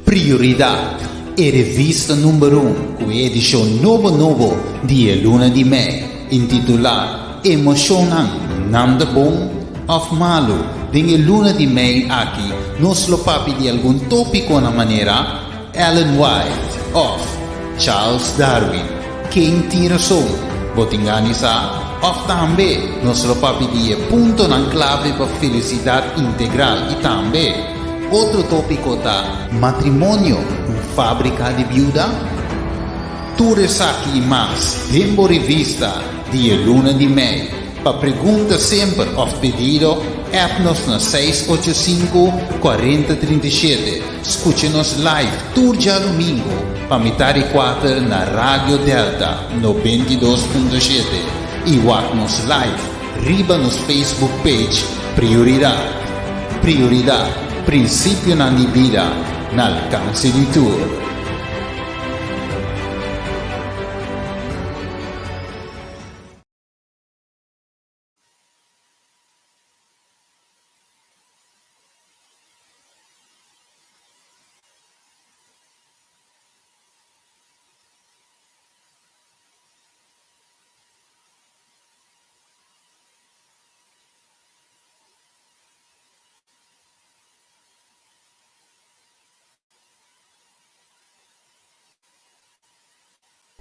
Prioridade e rivista numero 1 com edição novo de Luna di Mei, intitulada Emocionante, Nanda Bom of Malu. Dinge Luna di Mei aqui, nos lo papi di algún tópico na maneira Ellen White of Charles Darwin, quem tira som, botingani sa, of também nos lo papi di punto na clave para felicidade integral e também outro tópico da matrimônio, fábrica de viúva. Tu resaki mais, tempo revista de Luna di Mei. Para pergunta sempre of pedido, app-nos na 685-4037. Escute-nos live, turja domingo, para metade 4 na Rádio Delta 92.7. E watch-nos live, riba nos Facebook page, Prioridade. Prioridade. Princípio na vida, no alcance de tudo.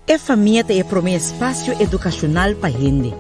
A família é para um espaço educacional para a gente.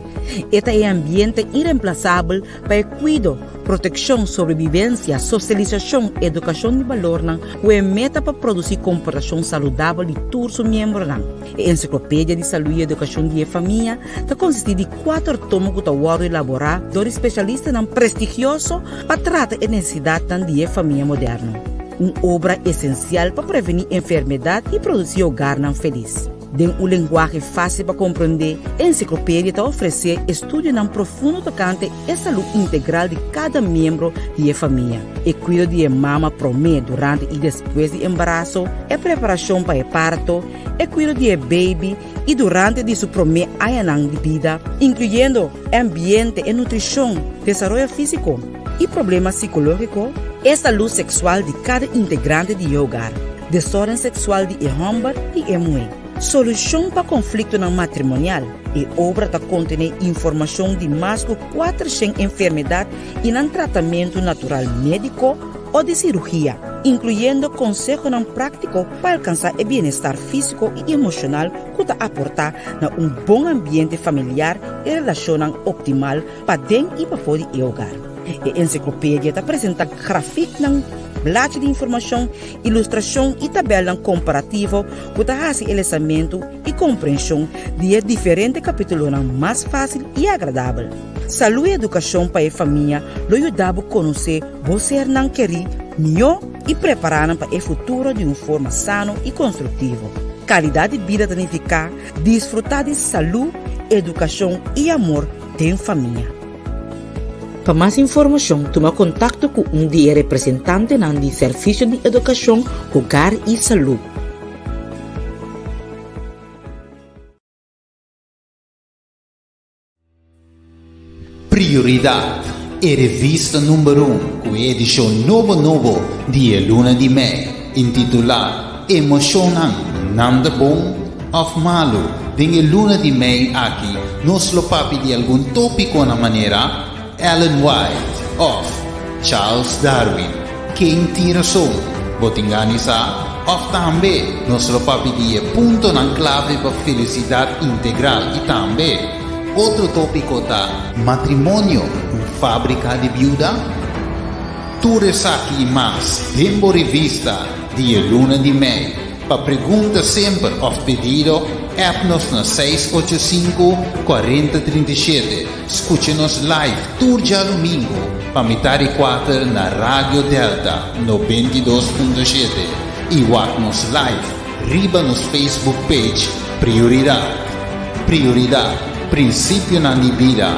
Este é um ambiente irreemplaçável para o cuidado, proteção, sobrevivência, socialização e educação de valor, com a meta para produzir comportação saudável de todos os membros. A Enciclopédia de Saúde e Educação de Família consiste de 4 tomos que estão elaborados por especialistas prestigiosos para tratar a necessidade de família moderna. Uma obra essencial para prevenir enfermidade e produzir hogar feliz. De um linguagem fácil para compreender, a enciclopédia oferece estudos profundo tocante à saúde integral de cada membro da família. E cuido de mama promê durante e depois do embaraço, a preparação para o parto, e cuido de baby e durante de sua promê ayanang de vida, incluindo ambiente e nutrição, desenvolvimento físico e problemas psicológicos, e saúde sexual de cada integrante do hogar, desordem sexual de homem e mulher. Solução para conflito matrimonial e obra contém informação de mais de 400 enfermidades e tratamento natural médico ou de cirurgia, incluindo conselhos práticos para alcançar o bem-estar físico e emocional que aportar um bom ambiente familiar e relação optimal para dentro e para fora do hogar. A enciclopédia apresenta gráficos blad de informação, ilustração e tabela comparativa que faz o lançamento e compreensão de diferentes capítulos mais fácil e agradável. Saúde e educação para a família lhe ajuda a conhecer você não querer melhor e preparar para o futuro de uma forma sana e construtiva. Qualidade de vida significa desfrutar de saúde, educação e amor em família. Para mais informação, toma contato com um dos representantes do Serviço de Educação, Hogar e Saúde. Prioridade e rivista número 1 com edição novo de Luna di Mei, intitulada Emocionante, Nanda Bom of Malu. Dinge Luna di Mei aqui, nos lo papi di algún tópico na maneira Ellen White of Charles Darwin, quem tira som, botingani sa, of também nos lo papi di punto na clave para felicidade integral e também outro tópico da matrimônio, fábrica de viúva. Tu resaki mais, tempo revista de Luna di Mei. Para pergunta sempre of pedido, app-nos na 685-4037. Escute-nos live, turja domingo, para metade 4 na Rádio Delta 92.7. E watch-nos live, riba nos Facebook page, Prioridade. Prioridade, princípio na vida,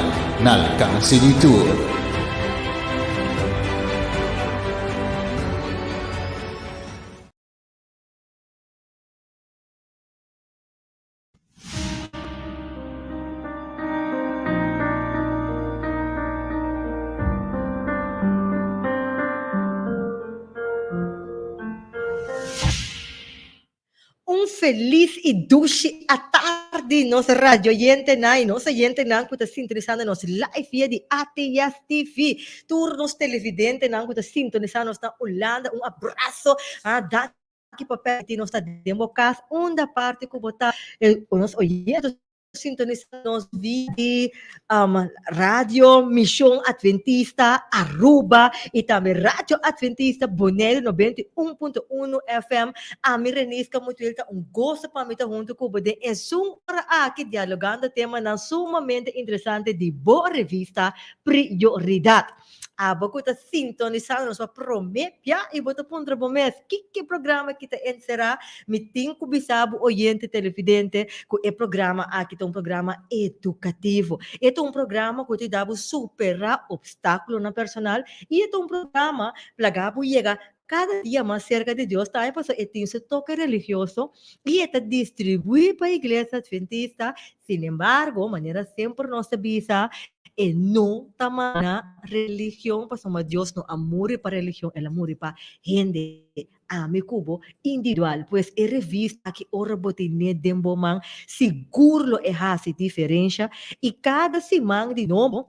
no alcance de tudo. feliz e dulce a tarde, nossa rádio oyente na e nossa oyente na que está sintonizando nos live via de ATS TV, turnos televidente na que está sintonizando na Holanda, abraço a daqui para perto nós está democracia, da parte que botar os oyentes sintonizando via Rádio Missão Adventista Aruba e também Rádio Adventista Bonaire 91.1 FM. A minha Renisca muito gosto para mim junto com você. É aqui dialogando tema na sumamente interessante de boa revista Prioridade. A boca está sintonizando na sua promessa e bota ponto bom mês. Que programa que está encerrar? Me tem que bisabo oyente televidente que é programa aqui é um programa educativo. É um programa que te dá superar obstáculos na personal e é um programa plagado chega cada dia mais cerca de Deus, tá? E tem esse toque religioso e está distribuído para a igreja adventista. Sin embargo, maneira sempre nossa visa e não tamana religião, porque Deus não amor para religião, ele amor para gente. Me cubo individual, pois é revista que ora botine dembomang seguro é essa diferença e cada semana de novo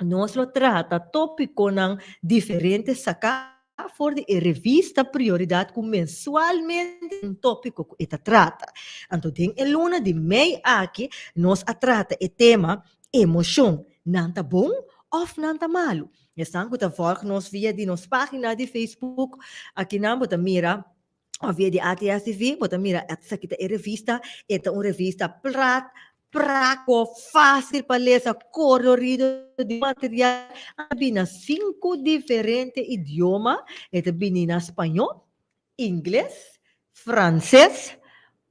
nós lo trata tópico ng diferentes saca for de revista Prioridade com mensualmente um tópico que ita trata. Então, tem a luna de mei aqui nós trata o tema emoção, nanta bom ou nanta malo. Estão com a volta nós via de nossa página de Facebook, aqui na bota mira, ou via de ATS TV, bota mira, essa aqui é revista, é uma revista praco, fácil para ler, colorido de material, habina 5 diferentes idiomas, é habina espanhol, inglês, francês,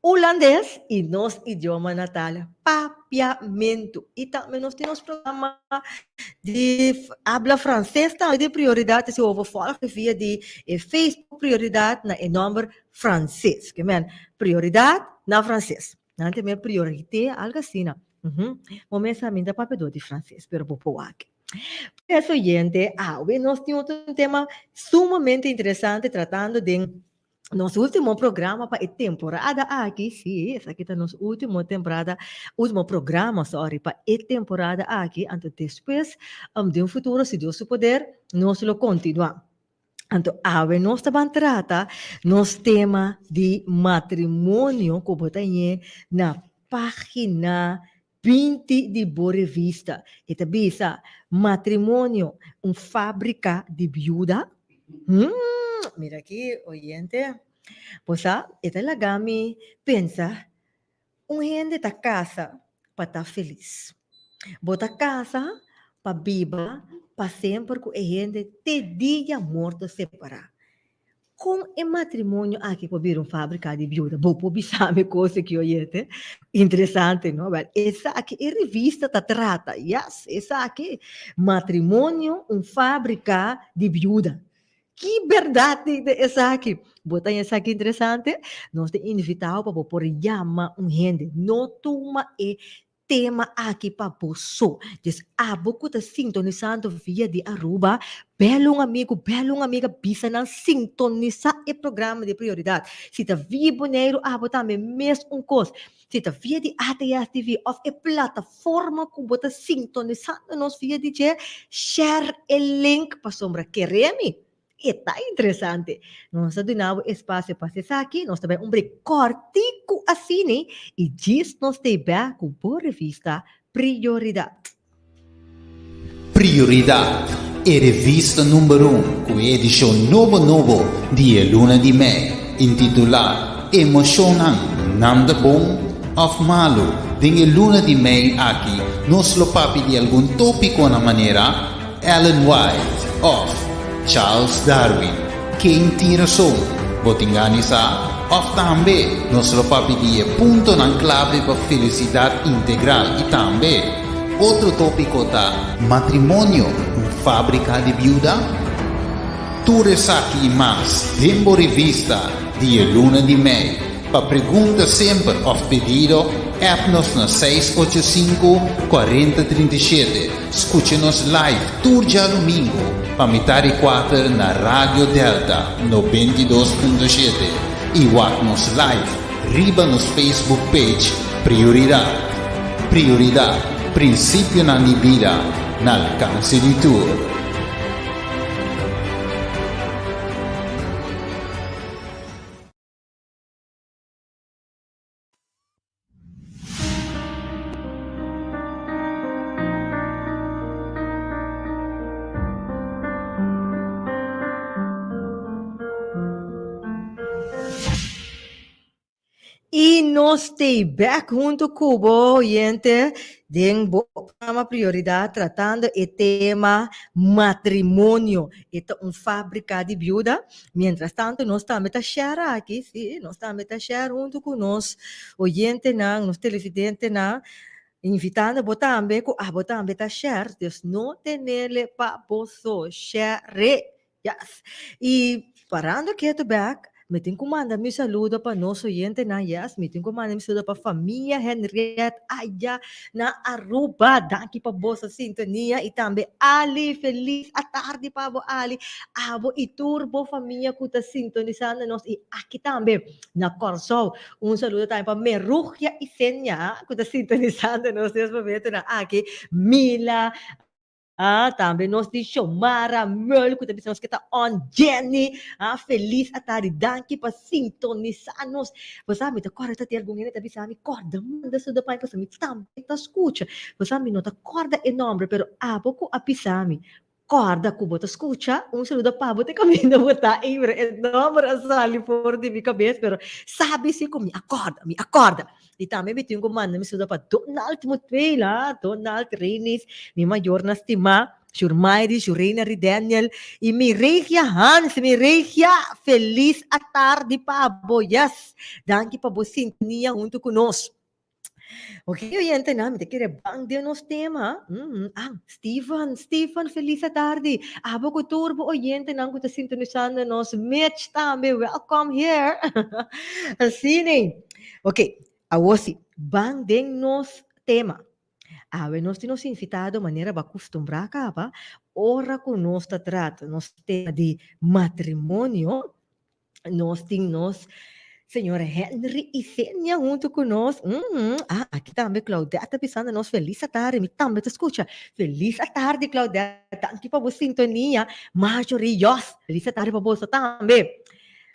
holandês e nosso idioma natal, papiamento. E também nós temos programa de habla francês, também de prioridade, se houve fora via de Facebook prioridade na número francês, que é prioridade na francês. Não tem minha prioridade, algo assim, não. Momento da papel de francês, pero vou pôr aqui. Isso, gente, nós temos um tema sumamente interessante tratando de nosso último programa para a temporada aqui, sim, essa aqui está nosso último programa, para a temporada aqui, então depois, de um futuro, se Deus puder, nós lo continuamos. Então, nós estamos tratando nosso tema de matrimônio, que botamos na página 20 de Boa Revista. E também, matrimônio, fábrica de viúva. Mira aqui, oyente. Pois, esta lagami pensa, gente da casa para estar feliz. Bota casa para viver para sempre com a gente te dia morto separar. Com o matrimônio aqui para vir fábrica de viúva, vou publicar coisa que oyente interessante, não? Essa aqui é revista tá trata, essa aqui matrimônio fábrica de viúva. Que verdade essa aqui. Botar essa aqui interessante. Nós te invitamos para por chamar gente. Não toma tema aqui para você. Diz, boco tá sintonizando via de Aruba. Belo amigo, bela amiga, bisa na sintonizar o programa de prioridade. Se tá via Bonaire, botar mesmo coisa. Se tá via de ATS TV, ou a plataforma que bota sintonizando nós via de share o link para sombra quereme. Está interessante. Nós temos espaço para acessar aqui. Nós também break cortico assim, e diz nós temos com boa revista Prioridade. Prioridade é revista número 1 com edição novo de Luna di Mei, intitulada Emocionante, nada bom ou malo. Em Luna di Mei aqui, nós lo papi de algum tópico na maneira Ellen White of Charles Darwin, quem tira som, botingani sa, of também, nosso papi dia ponto na clave para felicidade integral e também, outro tópico tá, matrimônio, fábrica de viúva, tudo aqui mais, tempo revista, dia Luna di Mei, para pergunta sempre of pedido, app-nos na 685-4037, escute-nos live, todo dia domingo, para metade 4 na Rádio Delta 92.7 e watch-nos live riba nos Facebook page Prioridade. Prioridade, princípio na vida, na alcance de tudo. E nós stay back junto Cubo, gente, den programa prioridade tratando o tema matrimônio. Esta é uma fábrica de viúva. Mientras tanto, nós estamos a share aqui, sim, nós estamos a share junto com nós, oyente, nós televidente, invitando a também, botar a share, Deus não tenele para você share. Yes. E parando aqui, back, me tenho que mandar meu saludo para nosso oyente na yes, me tenho que mandar meu saludo para a família Henriette allá na Aruba, daqui para vossa sintonia e também Ali, feliz a tarde para o Ali, abo e turbo família que está sintonizando nós e aqui também na Corsol, saludo também para Merúcia e Senya que está sintonizando nós nesse momento na aqui, Mila, também nós de Xiomara, Merl, que também nós que está on Jenny, feliz a tarde, danke para sintonizar-nos. Você sabe, tá corda, tem algum também sabe, corda, manda sua pai para mim, também tá escuta. Você sabe, não tá corda enorme, pero pouco a pisami. Corda que você escuta, saludo para você caminho botar enorme a sali por de minha cabeça, pero sabe se como me acorda. E também me tenho que mandar me saludo para Donald Mutwela, Donald Reines, mi maior na estima, Shurmairi, Shurreina Daniel, e mi regia Hans, mi regia, feliz a tarde para boias. Danke para você sintonia junto conosco. Ok, oyente namin, te kira bang din nos tema. Stephen, feliz a tarde. Abo ko turbo, oyente nang ko ta sintonizando nos Mitch tambe, welcome here. Assim, ok, awosi, bang din nos tema. Nós temos invitado de maneira acostumbrada, cá, ora com nós trata, nós tema de matrimônio, nós temos Senhora Henry e Sênia junto conosco. Aqui também, Claudete, pensando nós. Feliz a tarde, me também te escuta. Feliz a tarde, Claudete. Aqui para você sintonia. Marjorie, feliz a tarde para você também.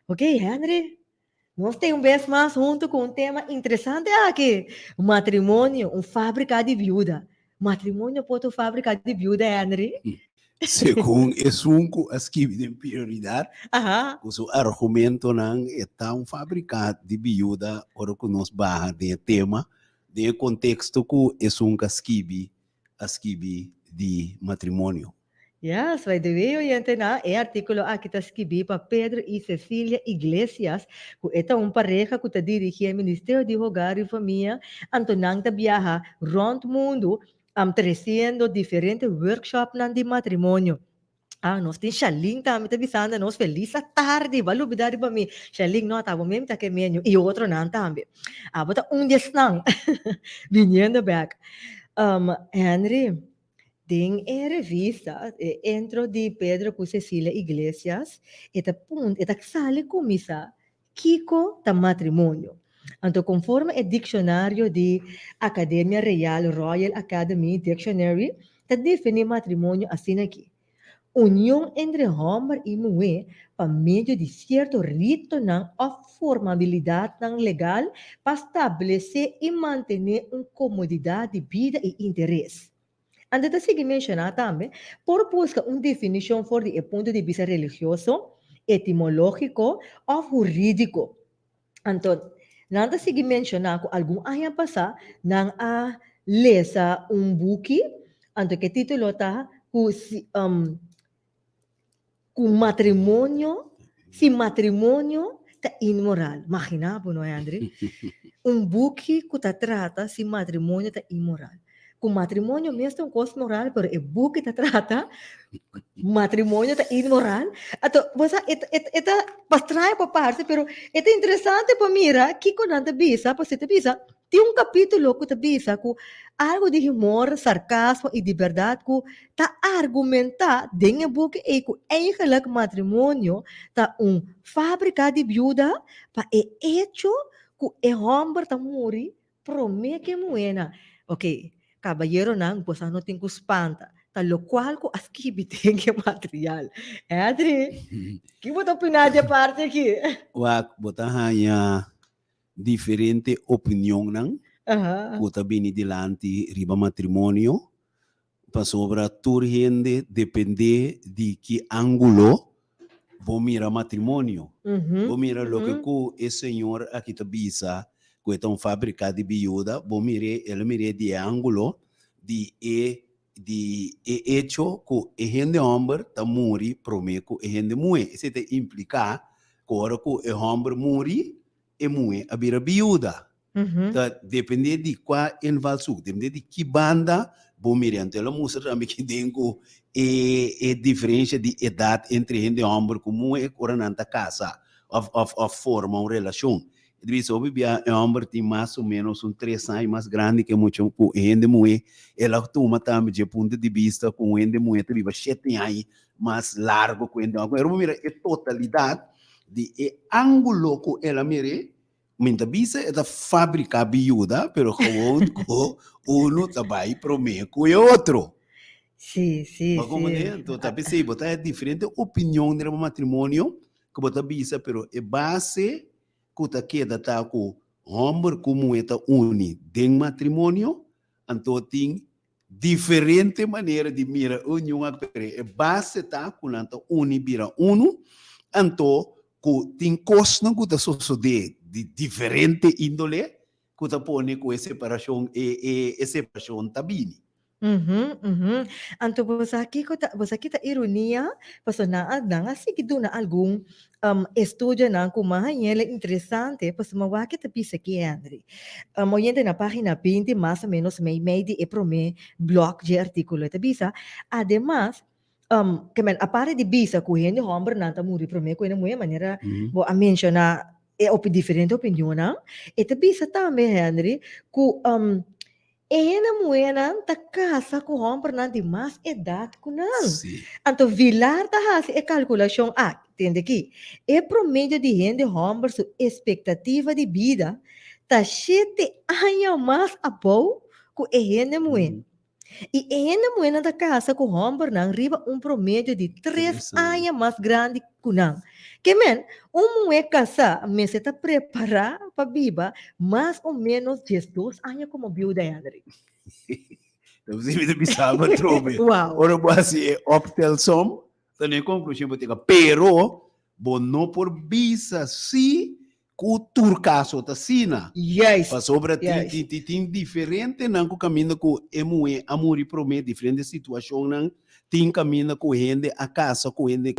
Ok, Henry? Nós temos vez mais junto com um tema interessante aqui. O matrimônio, fábrica de viúva. Matrimônio pode fábrica de viúva, Henry? Según esunku askibi de prioridade, o seu argumento não é tão fabricado de viúva, ora que nós barra de tema, de contexto que esunku askibi de matrimônio. Yes, by the way, oyente artículo aqui está escrito para Pedro e Cecília Iglesias, que esta pareja que está dirigindo o Ministério de Hogar e Família, Antonang da viaja rond mundo, trazendo diferentes workshops de matrimônio. Nós temos Shaling também, avisando, nós feliz a tarde, valubidade para mim. Shaling, não, estava mesmo, tá que menino, e outro não também. Bota dia não, vindo back. Henry, tem revista, entro de Pedro com Cecília Iglesias, eta sale comisa, Kiko ta matrimônio. Então, conforme o dicionário de Academia Real Royal Academy Dictionary, está define matrimônio assim aqui. União entre homem e mulher por meio de certo rito ou formabilidade legal para estabelecer e manter uma comodidade de vida e interesse. Antes de seguir mencionar também, por buscar uma definição for de ponto de vista religioso, etimológico ou jurídico. Então, nada seguir mencionar com algum ano passado, nang lesa buque, então que título está com matrimônio, se matrimônio está imoral. Imagina, não é, André? Buque que trata se matrimônio está imoral. Com matrimônio mesmo é uma coisa moral, mas o buque trata matrimônio está imoral. Então, você está estranho para parte, mas é interessante para mirar que quando anda bisa, para você bisa, tem capítulo que bisa com algo de humor, sarcasmo e de verdade que está argumentar dentro do buque e que eigenlijk matrimônio está fábrica de viúva para hecho ku e hombre ta muri prome que muena. Ok, caballero nang posano ting kuspanta. Talo qual ko askibiteng que material. Adri, que botou pinadya parte aqui? Wak botahanya diferente opinião nang Aham. kuta bini dilanti riba matrimonio pa sobra turhende depende de que ângulo vou mira matrimonio. Vou mira lo que ku e senhor aqui ta bisa ku então fábrica de biuda, vou mire ele mire de ângulo de hecho ku e gente homem ta muri prome ku e gente mulher. Isso te implica que ora ku e homem muri e mulher a bira biuda. Tá, depende de qual envalsu, depende de que banda bom mirante ela mostra também que dengo é diferença de idade entre gente homem como é corananta casa of forma uma relação. Deve ser obvio é homem tem mais ou menos 3 anos mais grande que muito com gente mulher ela toma também de ponto de vista com gente mulher tem 7 anos mais largo com gente homem. Eu mira a totalidade de ângulo que ela mira. Minta bisa é da fábrica biuda, pero como uno trabalha para mim com o outro. Sim, sim, Mas como é, então tá pensei, botar é diferente opinião do matrimônio, que botar bisa, pero é base que tá queda tá com homem como é tá uni den matrimônio, então tem diferente maneira de mira união a é base tá com anta uni bira uno, então que tem coisa que tá suceder de diferente índole que tá pone com essa separação e separação tabini. Anto bosa kita ironia pasonaan na nga sige do na algum estudio na kumahanyela interessante pas mawaki tapi sa Andri. Oyente na página 20 más o menos may de eprome block de artículo tabisa. Además, que men apare de bisa kuhende hombre nanta muri prome kuhende muya maneira bo a mencionar diferente opinião, e bisa também, Henry, que ena muena ta casa com homem de mais idade que não. Então, vilar ta hasi é calculação, entende aqui? É promédio de gente homem sua expectativa de vida ta 7 anos mais above que ena muena. E ena muena ta casa com homem não riba promédio de 3 anos mais grande que não. Que men, mulher casa, mas está preparada para viver mais ou menos 2 anos como viúva, André. Então, você me pensava, trobe. Uau. Ora, você é optel som, também conclusão, botica, pero, bom, não por bisa, se cultura caso tá sina. Yes. Para sobre tem diferente não com caminho com emue amor e promete diferente situação não tem caminho com gente a casa com gente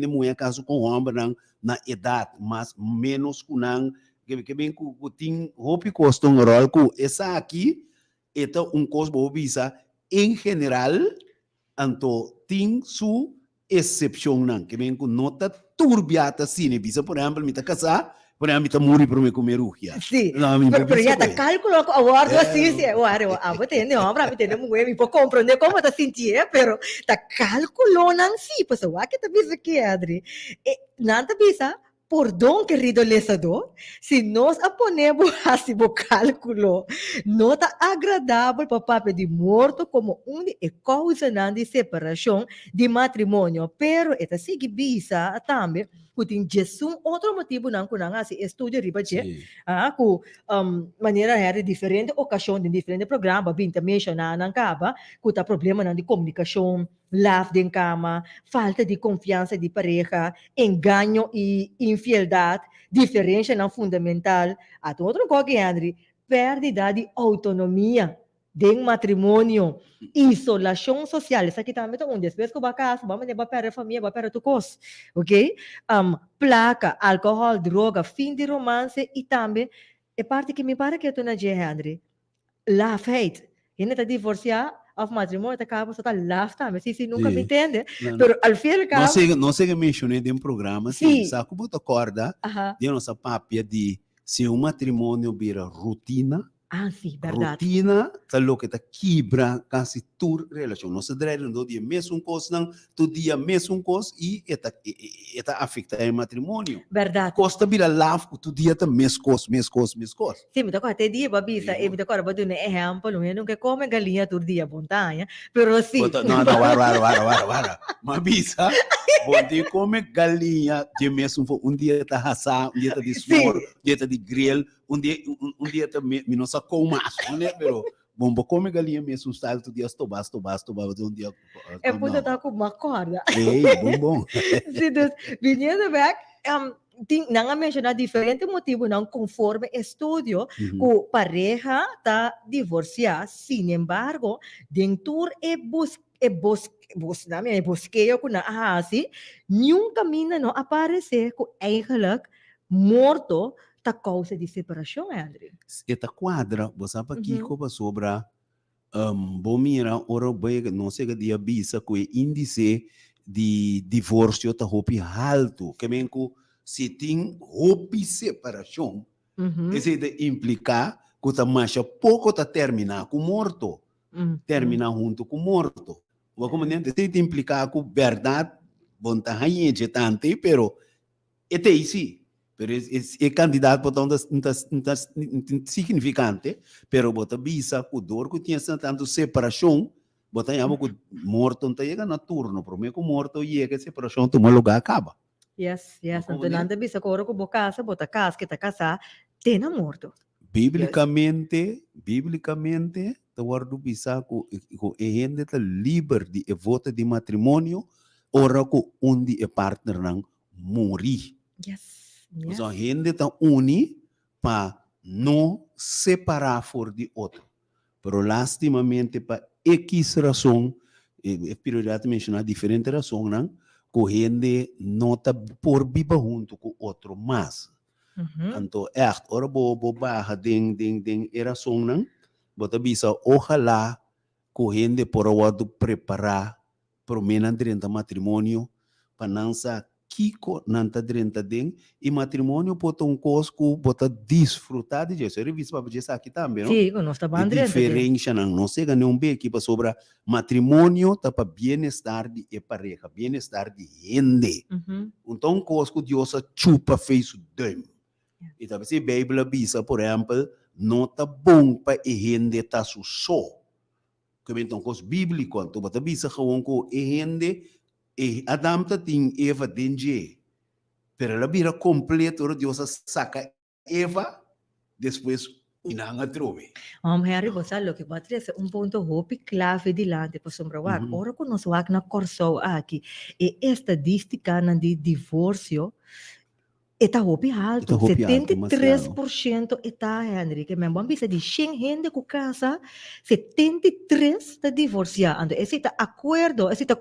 mulher a casa com homem não na idade mas menos com não que bem com tem roupa custo um rol com essa aqui é custo visa em geral anto tem su excepção não que bem com nota turbiata cine visa por exemplo me tá casar por exemplo, está muri para me comer ruja. Sim, pero ya está cálculo com aguardo assim, se eu tenho homem, eu tenho mulher, me pode compreender como está sentindo, pero está cálculo não sim, pois o que está bisa aqui, Adri, nada bisa por don querido lesador, se nós aponemos assim o cálculo, não está agradável para o papel de morto como de causa de separação de matrimônio, pero esta sigue bisa também putin jesum outro motivo não que não assim estudo riba je com maneira era diferente ocasião de diferente programa vinta mencionar não acaba com tá problema não de comunicação laugh de cama falta de confiança de pareja engano e infidelidade diferença não fundamental a outro coisa André perda de autonomia de matrimônio, isolação social, isso aqui também é depois que vai casa, vamos levar para a família, vai para tu cos, ok? Placa, álcool, droga, fim de romance e também, é parte que me parece que tu não é, André, love hate, ele está divorciado, of matrimônio, está acabando, está love também, se nunca me entende, pero al fim não sei que mencionei de programa, sim, sabe como tu acorda, de nossa papia de se matrimônio vira rotina, Ah, sí, verdad. Rotina, talo que ta quebra casi tu relação. Não se drede no dia mesmo coisa, não, tu dia mesmo coisa e eta afeta o matrimônio. Verdad. Costa bila love tu dia ta mesmo coisa. Sim, me tocou até dia, babisa, e me tocou agora um exemplo, não que come galinha todo dia, montanha, pero sim. Não, wara. Mabisa, bom dia come galinha, dia mesmo dia ta hasa, dia ta de smor, dia ta de grill, dia ta minosa comas, né, pero bom come galinha mesmo style tu dia tobas, dia. É puta tá com uma corda. Ei, bom. Sim, vindo back, nang mencionar diferente motivo não conforme estudio que pareja está divorciada, sin embargo, dentro busqueio que na assim, nenhum caminho não aparece que eigenlijk morto ta causa de separação, André. Esta quadra, você sabe aqui como sobre bom mira, ora bem, não sei que dia bisa que índice de divórcio tá hopi alto, que bem que se tem hopi separação, isso de implicar que tá mais pouco tá terminar com morto, terminar junto com morto. O comandante se implicar com verdade, bom tá aí de tanto, pero é isso. Pero é candidato portanto não significante, pero bota bisa que dor que tinha tanto separação, bota llama que morto não chega na turno, por mim que morto chega separação toma lugar acaba. Yes, então nada bisa que ora que bocasa, bota casa que tá casar, tem morto. Biblicamente, tá guardo bisa que gente tá livre de voto de matrimônio, ora que onde é partner não morrer. Yes. Então, a gente está uni para não separar for de outro. Pero, lastimamente, para X razão, é prioridade mencionar diferente razão, não? Que a gente não está por viver junto com outro, mas, então, ora, vou barra, é razão, não? Bota bisa, ojalá que a gente por outro preparar para o menos durante o matrimônio, para não ser Kiko nanta drenta den e matrimônio pode cosco pode desfrutar de isso. Eu vi para dizer aqui também, não? Sim, nós está bem drenta. Diferença não sei que não bem aqui para sobre matrimônio tá para bem-estar de pareja, bem-estar de gente. Então cosco Deus chupa fez o dom. E talvez se Bíblia bisa, por exemplo, não tá bom para gente tá só. Que então cos bíblico, então bota bisa gewoon ko gente e Adam tem Eva dentro, pero ela vira completo, Deus saca Eva, depois inanga trove. Harry, você sabe o que pode ser ponto hopi clave dilante para sombrawak. Ora que nós wak na corso aqui, e estadística de divórcio está hopi alto, 73% está, Henry, que mesmo bisa de 100 gente com casa, 73 está divorciado. Esse está acordo, esse está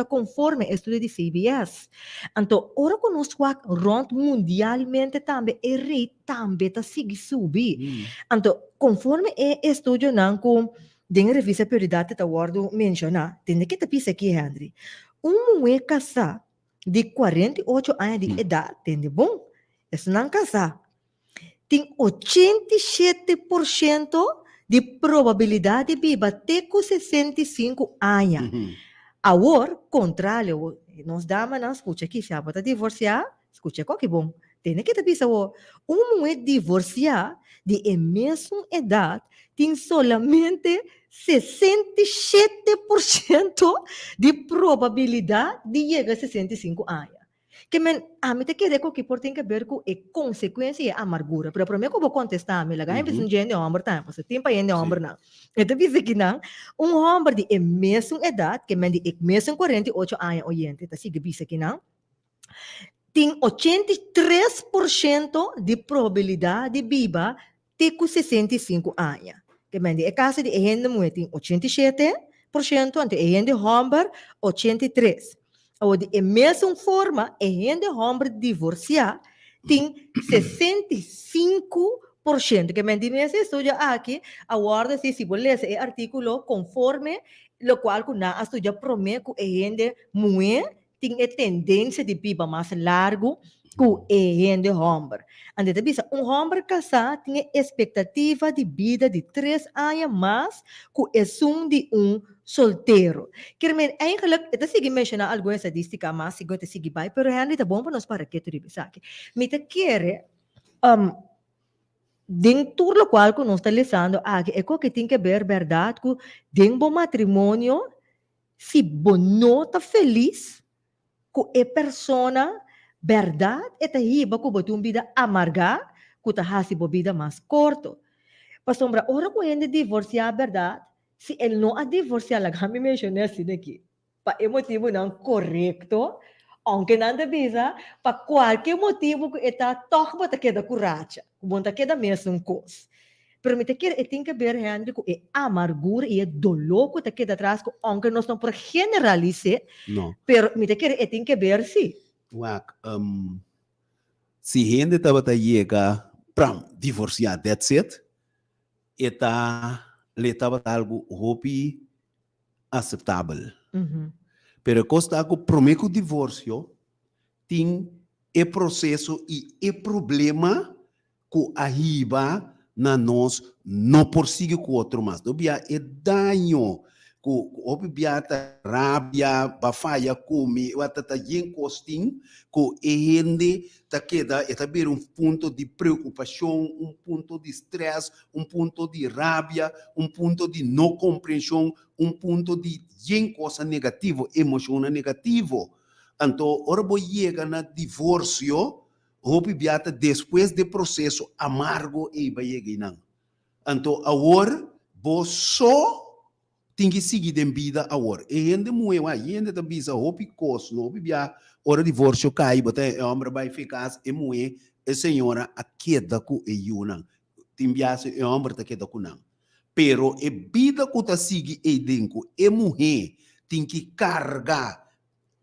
conforme estudo de CBS. Então, ora que nós wak rond mundialmente também, e rate também está seguir subir. Então, conforme estudo não com den revista prioridade está guardo mencionar, tem que te pisa aqui, Henry. Mulher casada de 48 anos de idade, entende bom? Esse não casar. Tem 87% de probabilidade de viver até com 65 anos. Agora, contrário, nós damas não escuta aqui, se a bota divorciar, escuta qual que bom. Tem que te pensar, mulher divorciada de mesma idade tem solamente 67% de probabilidade de chegar a 65 anos. Que a mim te quer que por tem que ver com a consequência e a amargura. Pero para mim, eu vou contestar, me lagai pensando gente homem tá, você tem para gente homem não. Então diz que não, homem de mesma idade, que de mesmo 48 anos oriente, tá sigue bisa que não. Tem 83% de probabilidade de viver até com 65 anos. Que é caso de gente mulher tem 87%, ante gente homem 83%. Ou de mesma forma, gente homem divorciado tem 65%. Que nesse estudo aqui, agora se você ler esse artigo conforme, o qual na estudo promete que gente mulher tem a tendência de viver mais largo que o de homem. Ande também, homem casado tem a expectativa de vida de 3 anos mais que é de solteiro. Quer dizer, eigenlijk, ito sige mencionar alguma estadística mas sigo ito sige bay, pero hindi ta bom para nós para que tu ribe sa akin. Mita quiere, dentro lo qual que nós está listando aqui, é que tem que ver verdade que dentro do matrimônio, se bono tá feliz, que é persona verdade, é tá hiba que botou vida amarga, que tá hasi bo vida mais corto. Pasombra, ora ko hindi divorciar verdade, se ele não a divorciar, kami mencionar assim aqui, pa motivo não correto, aunque nada bisa, pa qualquer motivo que está toch bota queda curacha, bota queda mesmo coisa. Pero me te quer tem que ver Henry que é amargura e é dolor que te queda atrás, aunque nós não por generalizar, No. pero me te quer tem que ver sim. Wak, si gente estava a chegar para divorciar, that's it, le estava algo hopi aceitável. Pero costa algo prometo divórcio, tem é processo e é problema que arriba na nós não prossegue com outro mais. Dobia é danho que obibiata rabia, bafaya come, watata yen costing, que gente ta queda é também ponto de preocupação, ponto de estresse, ponto de rabia, ponto de não compreensão, ponto de yen coisa negativa, emoção negativa. Então, ora bo chega na divórcio, obibiata depois do processo amargo e vai chegar. Então, agora, bo só tem que seguir em vida agora. E ainda muito, ainda também bisa hopi costo, não bia hora divórcio cai, botar o homem vai ficar e muito, a senhora a queda com e yuna. Tem biasa o homem tá queda com não. Pero a vida que tá sigue e dentro, e mulher tem que carregar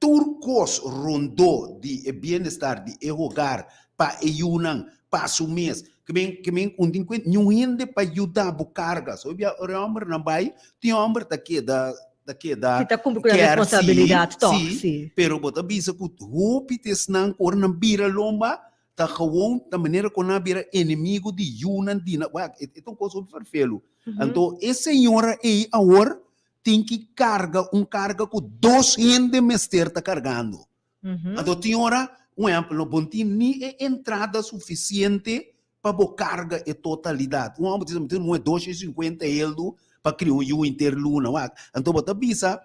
turcos rondou de bem-estar de hogar para e yuna passo mês. Que bem um tem que não ainda para ajudar a carga. So bia o homem não vai, tem homem daqui da Kita cumpre com a responsabilidade, sim. Pero bota bisa que hope tes não cor não bira lomba, tá gewoon da maneira que não bira inimigo de Yunan dina. Então coisa super felo. Então essa senhora aí agora tem que carga que 200 mester tá cargando. Então tem hora, um exemplo, não tem nem entrada suficiente para a carga e totalidade. Um homem diz que não é 250 euros para criar um interluna. Então, você bisa,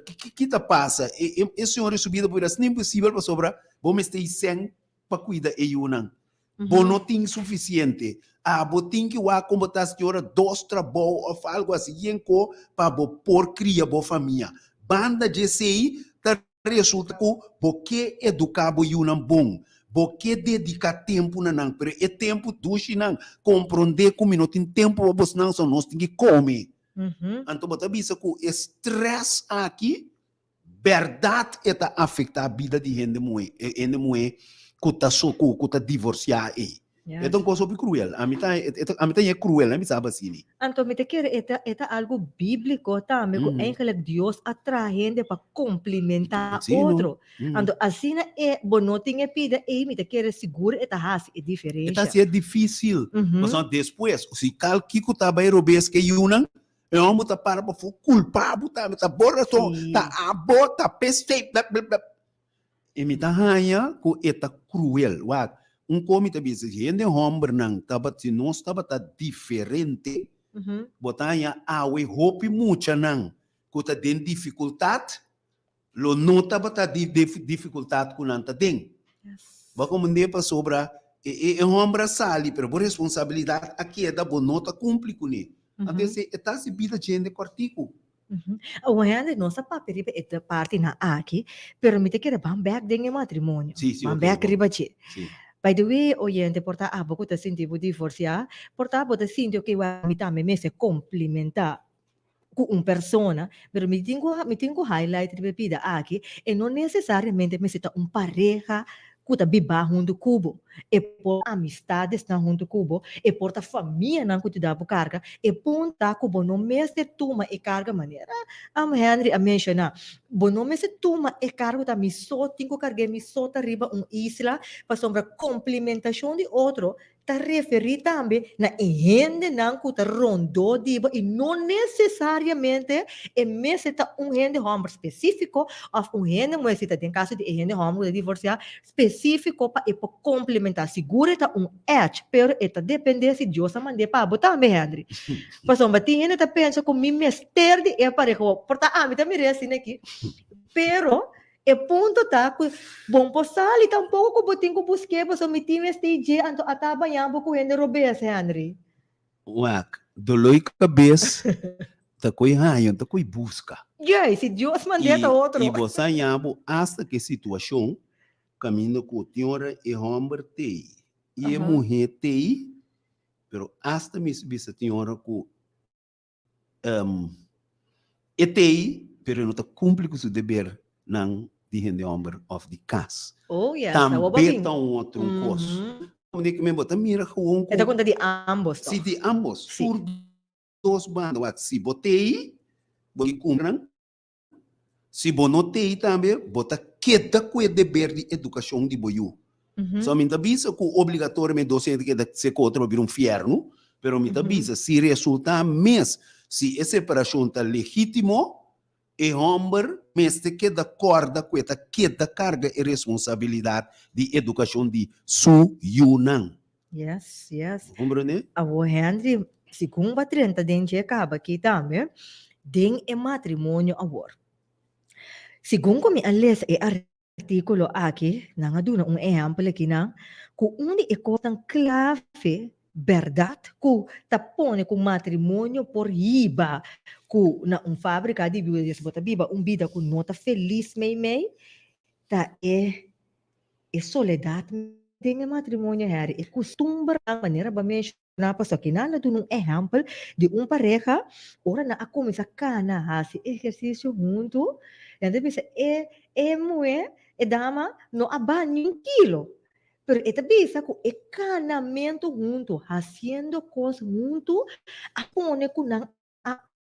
que está passa? E senhora subida por isso, nem possível para sobrar, vamos ter 100 para cuidar de uma. Bom, não tem suficiente. Bom, tem que ir como está a senhora, 2 trabalhos ou algo assim, para por criar a família. Banda de sei, resulta que educar a bom. Porque dedicar tempo na não, pero é tempo duche não, compreender como não tem tempo para você não, só nós tem que comer. Então, você bisa que o estresse aqui, verdade, está afetar a vida de gente mulher que está divorciada aí. Yes. Então, coisa cruel. A mim é cruel, a mim sabe assim. Então, me te quer é algo bíblico também, que eigenlijk Deus atraente para complementar outro. Então, assim é bom tem a vida e me te quer seguro é a diferença. É difícil. Mas depois, se calquico tá vai robes que yunang, eu amo tá para culpável, tá borra só, tá abota, peste, e me tá ranha que é cruel, comité bisa gente homem não tava se não estava tá diferente botanya awe hope mucha não que tá den dificuldade lo não tava tá dificuldade com não tá den va como nem para sobra e homem sali pero por responsabilidade aqui é da bonota cumpre com ele até se tá se vida gente cortico. O ainda nossa papel é parte na aqui, pero me te quer back dentro matrimônio. Back riba che. By the way, oyente, porta abo ko ta sinti bu divorciar, porta abo ta sinti que wa mita me se complementar com persona, pero me tengo highlight de bebida aqui, e não necessariamente me sita pareja que ta biba junto cubo. e por amistades na junto cubo, e por ta família na que te dá carga, e punta cubo no mês de tuma e carga maneira. Henry a mencionar, bo no mês de tuma e carga ta mi só tinco carga mi só ta riba isla, para sombra complementação de outro, ta referi também na gente não que ta rondou diba e não necessariamente é mesmo ta gente homem específico ou gente mulher ta tem caso de gente homem divorciar específico para complementar segura ta edge pero eta depende se Deus a mande para botar me Henry passou mas tem gente ta pensa com mim mister de é parejo porta a mim tá me assim aqui pero e ponto tá que bom posal e tampouco ko boting ko busque pa so mitim stage anto ataba yambo ko hende robes Henry. Wak, doloi cabeça, tá coi raio, tá coi busca. Yeah, se Deus mandeta outro. E você yambo hasta que situação caminho com senhora e homem tei. E a mulher tei, pero hasta me bisa senhora com e tei, pero não tá cumpre com seu dever não de gente homem of the casa. Oh, yes. Também tá outro coisa. Como digo mesmo, tá mira com é da conta de ambos. Se de ambos, por dois bandos, se botei, botei cumpram. Se bonotei também, bota queda com o dever de educação de boiú. Só me avisa que obrigatoriamente docente que se contra vir fierno, pero me avisa se resulta mesmo, se a separação está legítimo, e homem mesmo que da corda com esta queda carga e responsabilidade de educação de su yunang. Yes, yes. Compreende? Avo Henry, segundo a 30 dente acaba aqui também, den é matrimônio agora. Segundo como a lesa e artículo aqui, não aduna exemplo aqui não, que onde é cotan clave verdade que tapone com matrimônio por riba que na fábrica de biba vida com nota feliz mei tá é soledade tem matrimônio Harry é costume a maneira ba mencionar para que nada do exemplo de pareja ora na começa cana esse exercício junto e depois mulher e dama no abanho 1 quilo. Pero esta bisa ko encanamento junto, haciendo cosas junto, apone ko nang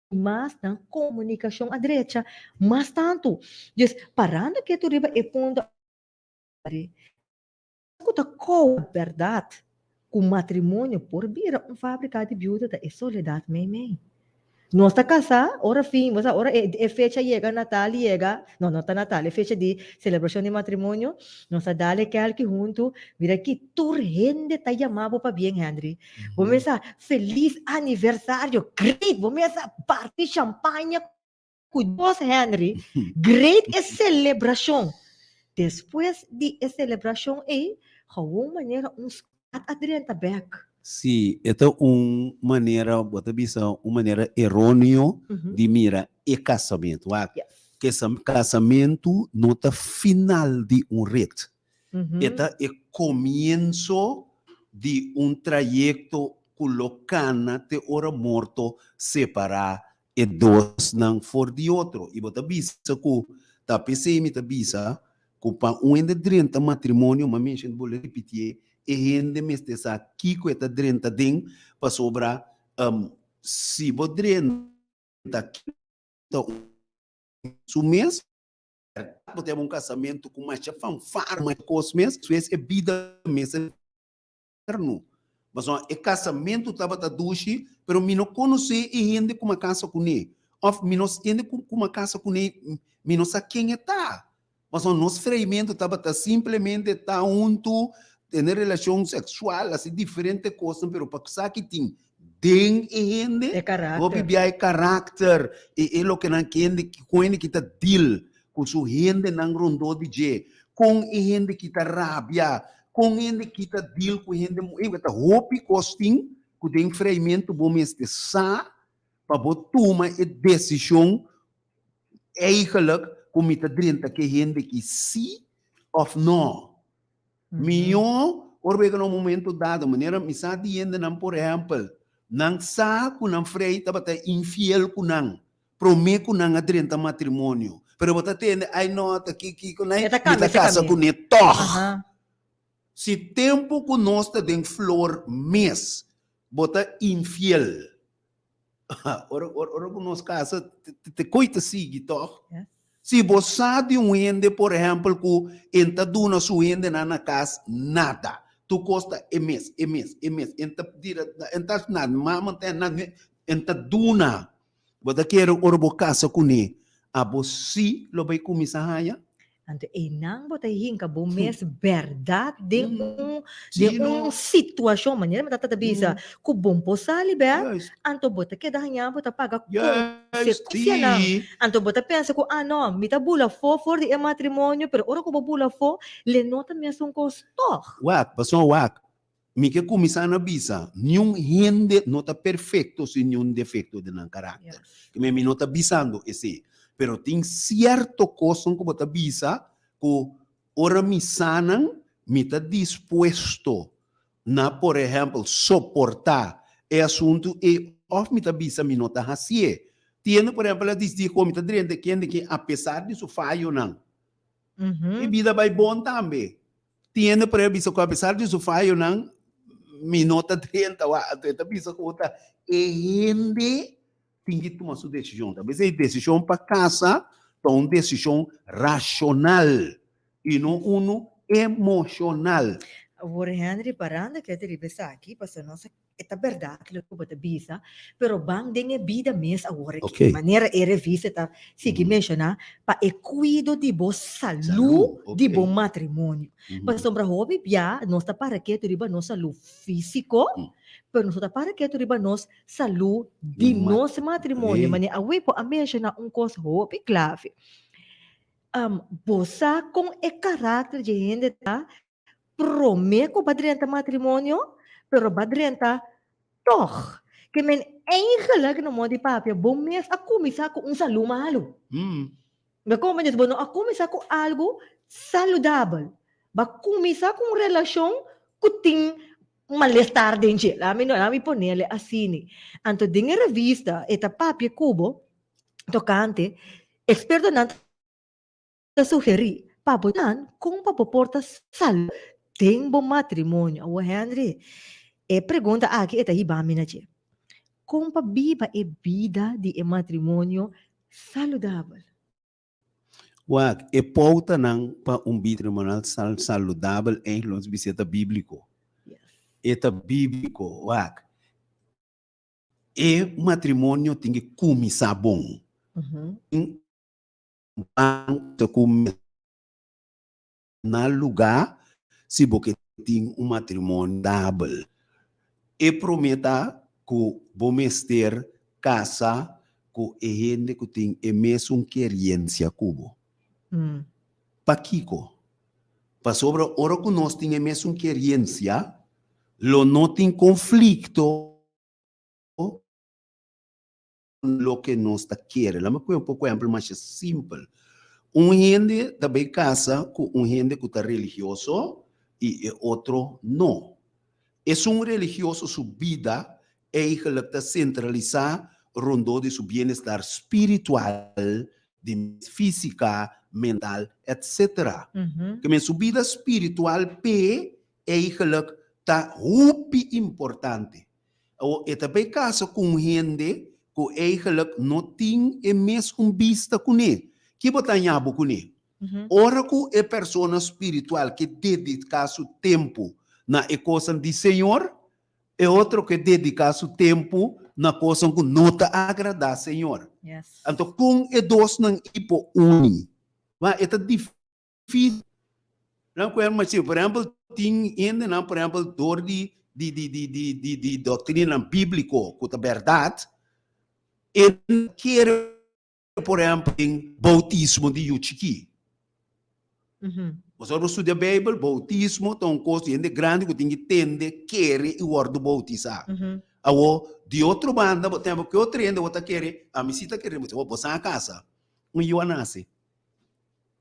mas ng comunicação à direita, mas tanto. Just parando que tu riba e ponto ko ta ko verdade, com matrimônio por vira fábrica de viúva da soledade mei. Nós está casar, ora fim, mas ora é fecha chega Natal chega, não está Natal, é fecha de celebração de matrimônio, nós está dale que algo junto, vira que turrende tá chamado para bem Henry. Vamos essa feliz aniversário, great, vamos essa party champanhe com dois Henry, great é celebração. Depois de celebração é, uma maneira uns adrenta back. Sim, esta uma maneira, uma maneira errônea de mira e casamento. Que casamento não é final de reto. Esta é começo de trajeto colocando te hora morto separar e dois não for de outro. E bota bisa que tá pensei me tá bisa que para de 30 matrimônio, uma mention vou repetir e gente me está aqui com esta 30 din para sobrar se vou 30 o mês vou ter casamento com mais fanfar mais coisa mesmo isso é vida mesmo mas o casamento estava da duche pero me não conheci e gente com uma casa com ele ou me não gente com uma casa com ele me não sabe quem está mas o nosso freimento estava simplesmente tá junto ter relação sexual, assim, diferente coisa, pero para que tem den e gente, é caráter, e o que não entende, que tá deal, com sua gente não rondou de je, com gente que tá rabia, com gente que tá deal, com gente que tá roupa costing, que tem freimento, bom este sa, para tomar a decisão, eigenlijk, como tá dentro que gente que sim ou não. Mio, orbe no momento dado, maneira me sa diende não por exemplo, não sa ku não frei tabata infiel ku não, promet ku não adrenta matrimônio, pero bota tende ai nota que ku nai kita casa ku ne toh. Se tempo que nós está em flor mês, bota infiel. Ora que nós casa, te coita sigue, toch? Yes. Se você sabe ende, por exemplo, que entra duna sua ende na casa, nada. Tu costa mês. Entra nada, mama tem nada, entra duna. Bota quero ora casa com ele. A você lo vai começar a Anto inang botahin ka bumes verdad de Sino? sitwasyon manera matatabisa ku bompo sali be Yes. anto bota ke dahanya bota paga Yes, konsekusya see. anto bota pensa ko ano mita bula for di matrimonio pero ora ko bula fo le nota me sun costo Wak, pasó wak. Mi que começar na bisa, nenhum gente nota perfeito sem nenhum defeito de caráter. Que me nota bisando esse. Pero tem certo coisa que bota bisa, que ora mi sanan, mi tá disposto na, por exemplo, suportar o assunto e of mi tá bisa mi nota hasie. Tiene, por exemplo, diz como mi tá dizendo que apesar disso falho não. E vida vai bom também. Tiene, por exemplo, que apesar disso falho não, mi nota 30, tá bisa que outra e gente tem que tomar sua decisão. Talvez é decisão para casa, é uma decisão racional e não uma emocional. Agora, Henry, parando que te ribesa aqui, para nossa esta verdade que eu bota bisa, pero bang dengue vida mes agora Okay. que maneira é revista tá sigue mencionar para e cuido de bo saúde Okay. de bo matrimônio. Para sombra hobby bia nós tá para que tu riba nossa saúde físico, pero nós tá para que tu riba nossa saúde de nosso matrimônio. Mane awe po a mencionar coisa hobby clave. Bosa com e caráter de gente tá prometo badrenta matrimônio, pero badrenta toch. Que men eigenlijk no mo di papia, bom mes ako misa ko un salu malo. Ba como diz bono ako misa ko algo saludável. Ba kumisa com relasyon kuting malestar din siya. Lami ponele asini. Anto dinge revista eta papia kubo tocante experto nan sugeri pabotan kung papoporta sal tem bom matrimônio. O Henry, pergunta aqui, esta hibami na siya. Como pa viva e vida de matrimônio saudável? Wak, e pauta nang pa matrimonial saudável em los bisita bíblico. Yes. Eta bíblico, wak. E matrimônio tem que começar bom. Na lugar, se você tem matrimônio dável. E prometa que vamos ter casa com a gente que tem a mesma querência cubo. Pa Kiko. Pa sobre ora que nós temos a mesma querência, lo não tem conflito lo que nós está querendo. Lá me põe um pouco exemplo mais simples. Gente também casa com gente que está religioso e outro não. É religioso sua vida é que centralizar rondo de seu bem-estar espiritual, de física, mental, etc. Que sua vida espiritual é que está muito importante. E também casa com gente que não tem a mesma vista com ele. Que botar nhabo com ele? Ora que é pessoa espiritual que dedica seu tempo na coisa do Senhor, é outro que dedica seu tempo na coisa que não está agradar ao Senhor. Yes. Então, com e dois não ipo uni. Mas é difícil. Não quero mais por exemplo, tem ainda, por exemplo, dor de doutrina bíblica, que é verdade, e quer, por exemplo, em bautismo de Yuchiki. Você estuda a Bíblia, bautismo, então, coisa grande que tem que entender, quer e o ordo bautizar. De outro banda, tempo que outro ainda outra quer, a misita quer, você vai passar a casa. Eu nasce.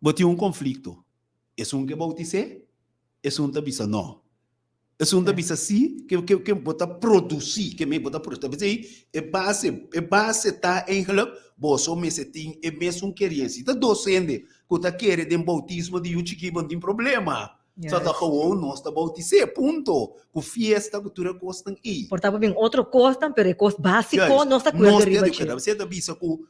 Bote conflito. É que bautizar? É tabisa não. É tabisa sim, que bota produzir, que me bota produzir. É base tá em relógio, você me se tem é mesmo querência. Tá docente, que tá querendo de bautismo de Yuchiki, não tem problema. Yes. Só tá com nós tá bautizé, ponto. Com fiesta, cultura costam aí. Portanto, vem outro custo, pero é custo básico, Yes. nós está cuidando Nós de riba. temos você tá bisa com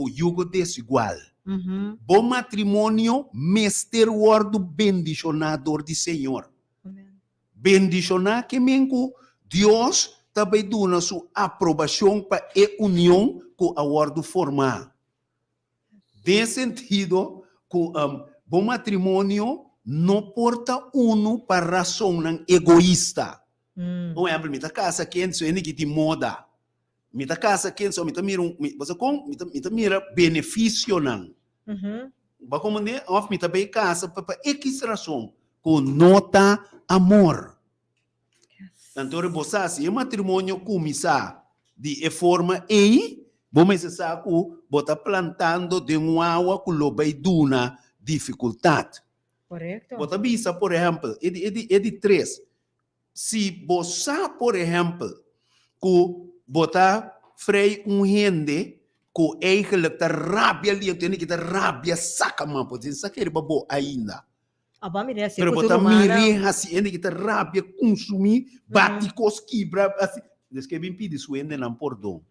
yugo desigual. Uhum. Bom matrimônio, mester word bendicionador de Senhor. Amen. Bendicionar que menco Deus também dá sua aprovação para a união com a word formar. Nesse sentido, com bom matrimônio não porta para razão egoísta. Por exemplo, me casa quem só é de moda. Me casa quem só me mira você com me mira benefício não. Ba como né, of me bem casa para X razão com nota amor. Então, você se o matrimônio começar de forma aí, vamos começar com botar plantando de uma água com lobai duna dificuldade. Correto. Bota bisa, por exemplo, é de três. Se você, por exemplo, que botar freio rende, que eigenlijk tá rabia ali, tem que tá rabia saca, man, pode ser que ele babo ainda. Aba me desse, Pero botar mire assim, ele que tá rabia consumir, bate cosquibra, assim. Diz que bem pedi suende não perdão.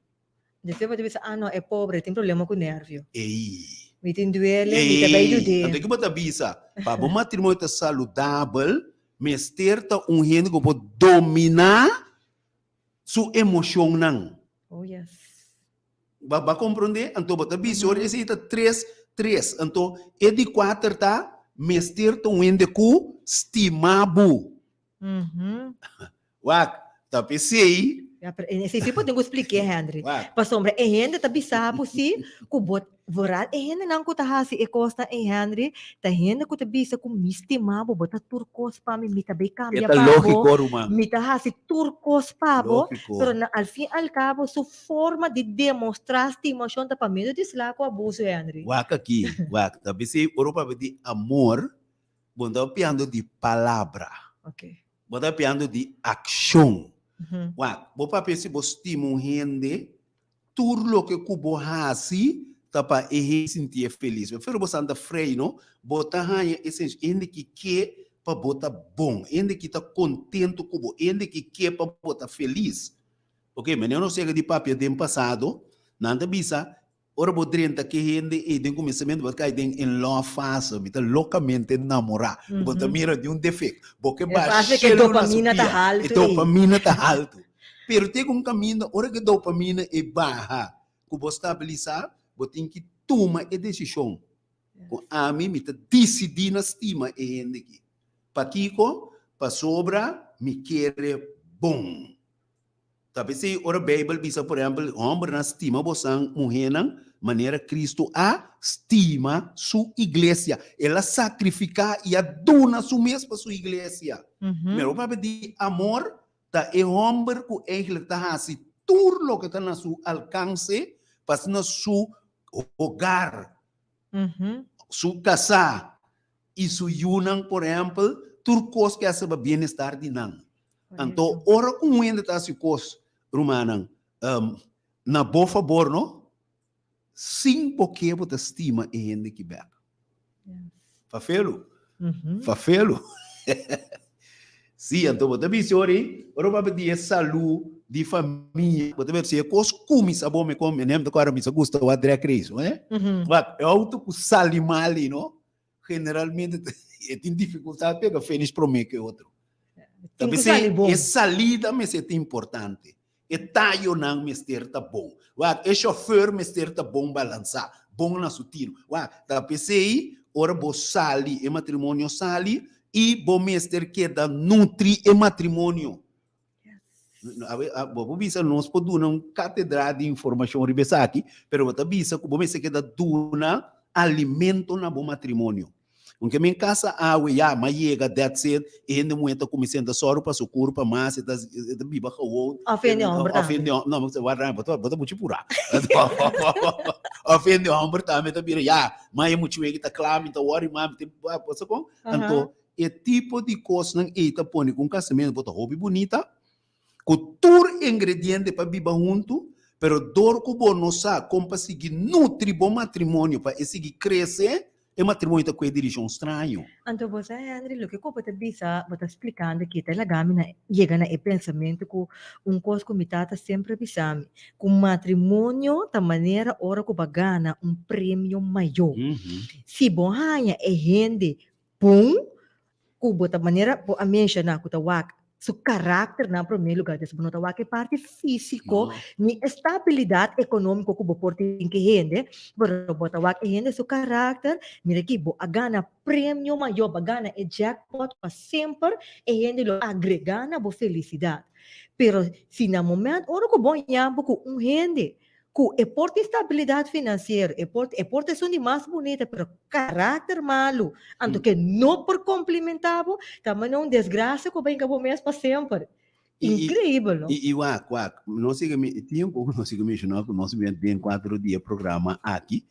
Desse pode pensar, não, é pobre, tem problema com nervio. Ei. Me tem duele, me tá bem do dia. Então que botar bisa, para bom matrimônio tá saudável, mester tá rende que pode dominar sua emoção não. Oh, yes. Ba compreender? Então, bota bisa, ora esse tá três. Então, é de quatro tá mester tá rende com estimabo. Wak, tá pensei. Nesse tipo tem que explicar, Henry. Para sombra, é Henry tá bisabo si, kubot voral, é Henry não que tá hasi e costa é Henry, tá Henry que tá bisa com mistimabo, bota turcos pa mi tá bem cambia pa bo. Mi tá hasi turcos pa bo, pero al fin al cabo su forma de demonstrar estimação tá para medo de lá com abuso, Henry. Wak aqui, tá pensei, Europa de amor, bom tá piando de palavra. Ok. Bom tá piando de ação. Bo papi se bo stimo rende, turlo que kubo hasi, tapa ehe sentir feliz. Pero bo santa freio, bota hanha essência, ende que quer para bota bom, ende que tá contento kubo, ende que quer para bota feliz. Ok, mas eu não sei que de papi de passado, nada bisa, ora bo drenta que rende e den começamento bota cai den em love fase, bita loucamente namorar, bota mira de defeito, porque baixa que dopamina tá alto, dopamina tá alto. Pero tem caminho, ora que dopamina é baixa, que você estabilizar, você tem que tomar a decisão. A mim me tá decidir na estima e rende aqui. Para Kiko, para sobra, me quer bom. Tapi se ora Bible bisa, por exemplo, homem na estima você mulher não, maneira Cristo a estima sua igreja, ela sacrifica e a dona sua mesma para sua igreja. Mas o papel de amor tá é homem que eigenlijk tá assim tudo que tá na seu alcance para na seu hogar, seu casa e seu união, por exemplo, tudo coisa que essa bem-estar de não. Então, ora com ainda tá se coisa Romanan, na boa favor, não? Sim, porque você estima e ainda que bem. Fafelo? Fafelo? Sim, então, você me disse, ora, de saúde, de família, você me disse, costume, sabor, me come, nem agora me gusta o André Cris, não é? É auto com salimali, não? Generalmente, tem dificuldade, pega feliz para mim que outro. Talvez é salida, mas é importante. E tayo nang mister tá bom. E chauffeur mister tá bom balançar. Bom na sutino. Tá pensei, ora bo sali e matrimônio sali e bo mister que da nutri e matrimônio. Bo bisa nós podemos uma catedral de informação ribesa aqui, pero tá bisa que bo mister que da duna alimento na bo matrimônio. Porque em casa água já mas chega that's it e ainda muito começando a soro para socorro para mais e das biba com ofende não você vai dar bota muito pura ofende homem também tá bira já mas é muito que tá claro então worry mas tem você com então é tipo de coisa não é tá põe com casamento bota hobby bonita com tur ingrediente para biba junto pero dor com bonosa como para seguir nutrir bom matrimônio para seguir crescer E matrimônio tá com a direção estranho. Então, você, Henry, o que eu vou te bisa, vou te explicando que te lagami na chega na pensamento que coisa que me tata sempre bisami, que matrimônio da maneira ora que bagana prêmio maior. Se bom hanya é rende bom, que bota maneira a mencionar que tawak su caráter na primeiro lugar desse bonota wak parte físico ni estabilidade econômica que boporte em que rende pero bota wak rende su caráter mira que bo agana prêmio maior bagana e jackpot para sempre e rende lo agregana bo felicidade pero se na momento ora que bom yambo que rende que porta estabilidade financeira porta são de mais bonita pero caráter malo anto que não por complementavo também não desgraça que vai acabar mesmo para sempre incrível não e wak nós tinha nós siga mencionar que nós bem 4 dias programa aqui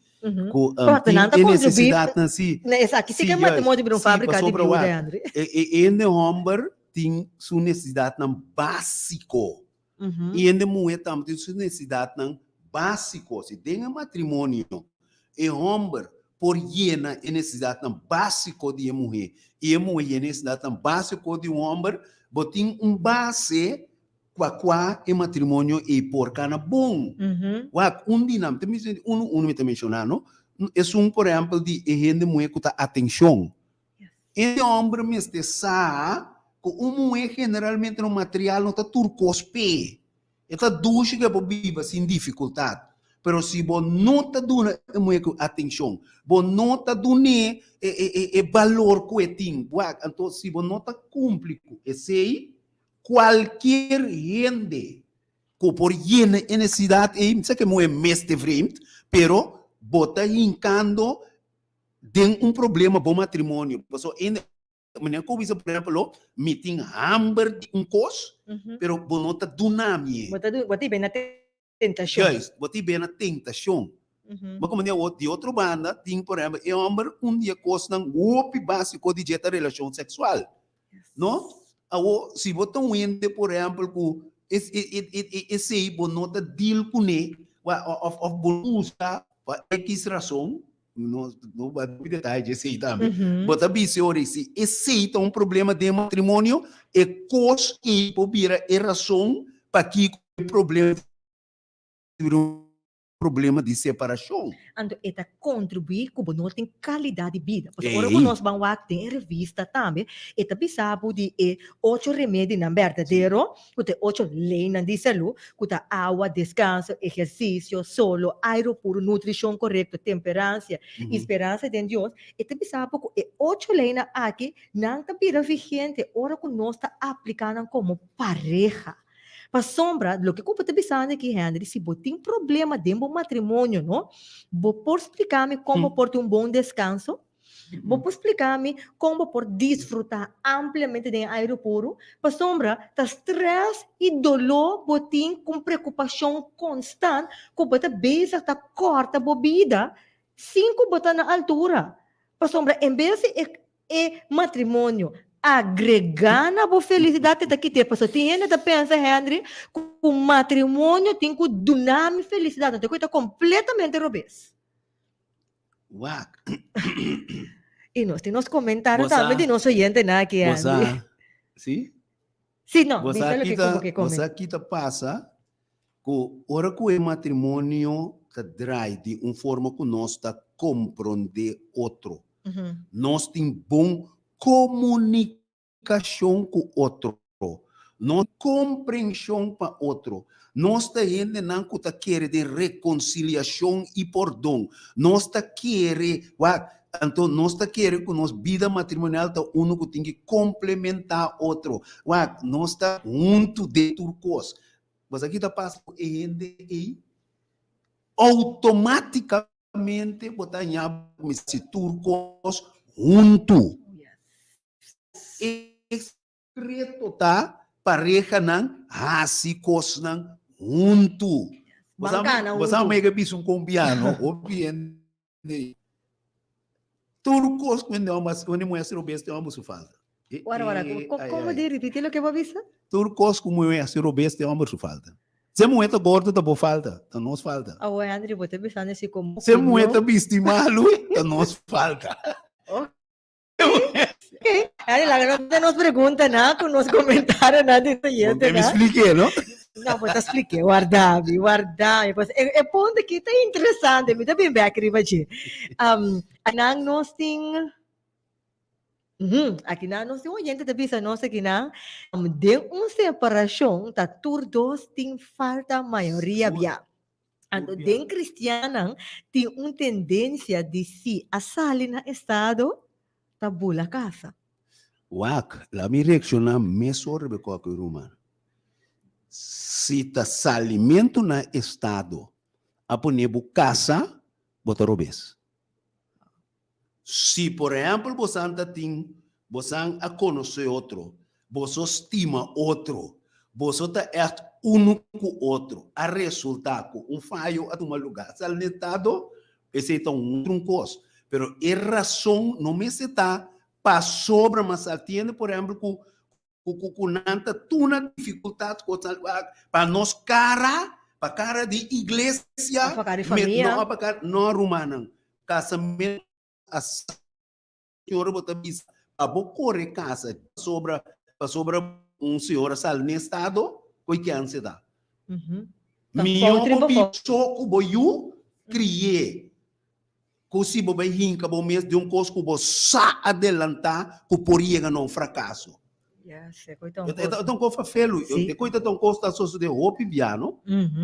tem necessidade assim aqui se que matrimônio de uma fábrica de biúda André e em Homber tem sua necessidade não básico e em mulher também tem sua necessidade não básico, se tem um matrimônio, e homem por llena a necessidade básico de uma mulher, e a mulher a necessidade básico de um homem, botem base qual é matrimônio e por cana bom. Dinâmico, me está mencionando, é por exemplo, de gente mulher que está atenção. E homem me está que uma mulher generalmente no material não está turcospe. Esta ducha que você vive sem dificuldade. Mas se você não está dando atenção, você não está dando valor que você tem, então se você não está cumprindo, qualquer gente que por llena a necessidade, não sei que é mais diferente, mas você está hincando de problema para o matrimônio. Menina ko bisa por exemplo meeting hamburger de coisa, pero bonota dunami. Bota bem na tentação. Yes, bota bem na tentação. Mas como de outra banda, tem por exemplo, hamburger dia coisa não golpe básico de dieta relação sexual, não? Se você ende por exemplo com esse bonota deal com ele, of bonusa, para X razão. Não vai ter detalhes esse também. Mas a senhora se aceita problema de matrimônio e coisa e pobira é razão para que o problema de separação. Então, eta contribuir com o nosso qualidade de vida. Porque agora nós vamos ter revista também, eta bisabo de 8 remédios na verdadeiro, que 8 leis de saúde, que água, descanso, exercício, solo, aire puro, nutrição correta, temperança, esperança de Deus. Eta bisabo que 8 leis aqui não está vigente, agora que nós está aplicando como pareja. Para sombra, o que eu estou pensando aqui, Henry, se você tem problema dentro do matrimônio, não? Vou explicar-me como por ter bom descanso, vou explicar-me como por desfrutar amplamente do aire puro. Para sombra, tá estresse e dolor, você com preocupação constante, que você beixa, tá corta a bebida, 5 botar na altura. Para sombra, em vez de matrimônio, agregar na boa felicidade daqui tem pessoa tem ainda pensa Henry que o matrimônio tem que dar felicidade então está completamente robês e nós temos comentários também de nosso oyente na aqui Henry sim não você aqui tá passa que hora que o matrimônio tá drai de forma que nós tá compreender outro nós tem bom comunicação com o outro, não compreensão para outro. Nós está indo não que está querendo de reconciliação e perdão. Nós está querendo, então nós está querendo que nossa vida matrimonial tá um que tem que complementar outro. Nós está junto de turcos. Mas aqui está passando e automaticamente botar em turcos junto. Secreto tá pareja não assim coisa não junto você mega bicho com piano obviamente turcos quando mulher ser obesta é uma musa falta como de repetir o que vou dizer turcos como mulher ser obesta é uma musa falta Se moeda gordo, tá boa falta. Tá nos falta. Ah, ué, André, vou te pensar nesse como. Se moeda bisti malu, tá nos falta. Okay. Ay, la no te nos pregunta nada, con nos comentaron nada de Não me expliquei, não? Não, pues te expliquei, guardavi. Pues, e ponto que tá interessante, me tá bem bem aqui, Rivaji. Anang nós ting, aqui na nós tem gente da bisa nós aqui na, de separação, tá turdos ting falta maioria via. Ando den cristiana tem tendência de se assali na estado, tabula casa. Wak, la mi reacciona me sorbe com a rumana. Se tá salimento na estado, a ponebu casa, bota robes. Se, por exemplo, você a conhecer outro, você estima outro, você é com outro, a resultar com falho a tomar lugar. Salimento, esse é um coisa. Pero a razão não me está para sobre, mas atende, por exemplo, com nanta tuna dificuldade para nós para cara de igreja, para cara de família, não para cara não romana, casamento a senhora bota bisa, a bocore casa sobre senhor sal nesse estado, coi que ansiedade. Minha bicho boiu criei. Così bo vai hinca bo mes de coisa que bo sa adelantar que poria não fracasso. Yes, então co fa felo, eu coita então costa só de hopi biano,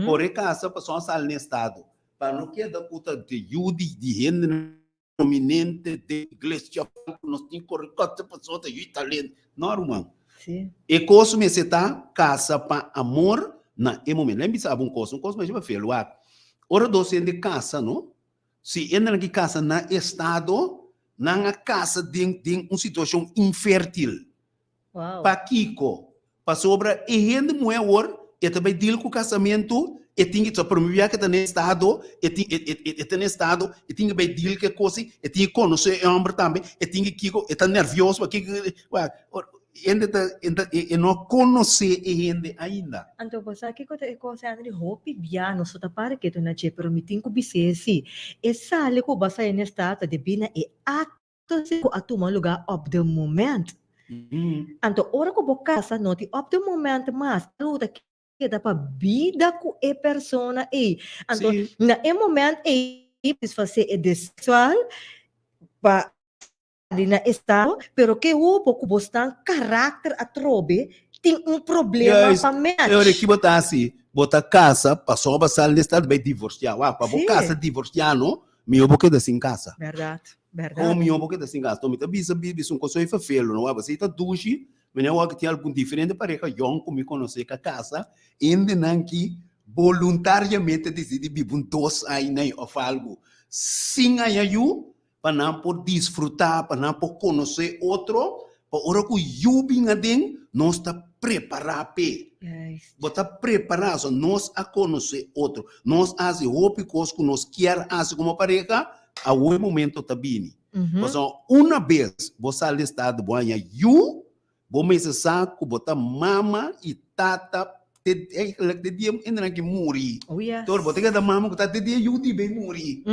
por casa passou sal no estado. Para não que da puta de judi de gente prominente de igreja nós tem correto passou de talento normal. Sim. E coisa me seta casa para amor na momento. Lembra sabe coisa mas vai felo. Ora doce de casa, não? Se entra na casa na estado, na casa tem uma situação infértil. Wow. Para Kiko, para sobra, e gente mulher e também deal com o casamento, e tem que promover que está no estado, e tem no estado, e tem que bem deal que coisa, e tem que conhecer o homem também, e tem que Kiko, e está nervioso, e não conhecer a gente ainda. Então, você que coisa André hope biano só tá para que tu na che pero mitin ko bisesi. Essa ali ko basa em estado de bina e ato se ko atuma lugar of the moment. Então, ora ko bocasa no ti of the moment mas luta que dá para vida com a persona e então na momento e fazer é sexual para na estado, pero que o pouco bostan caráter atrobe tem problema para match. Eu que botar assim, botar casa, passou a sala de estado bem divorciar, para botar casa divorciar não, meu boque da sem casa. Verdade. O meu boque da sem casa, então me tá bisa um coisa foi feio, não, você tá duche, mas eu que tem algo diferente para que eu como conhecer a casa, ainda não que voluntariamente decidi viver dois aí nem ou algo, sem aí para não por desfrutar, para não por conhecer outro, para hora que eu vim adentro, nós está preparado. Bota preparado, nós a conhecer outro, nós fazemos roupa que nós queremos fazer como pareja, a um momento está bem. Mas uma vez você está de boa, eu vou me saber que bota mama e tata de dia ainda que morrer. Oh, yes. Então, bota que da mama que tá de dia eu bem morrer.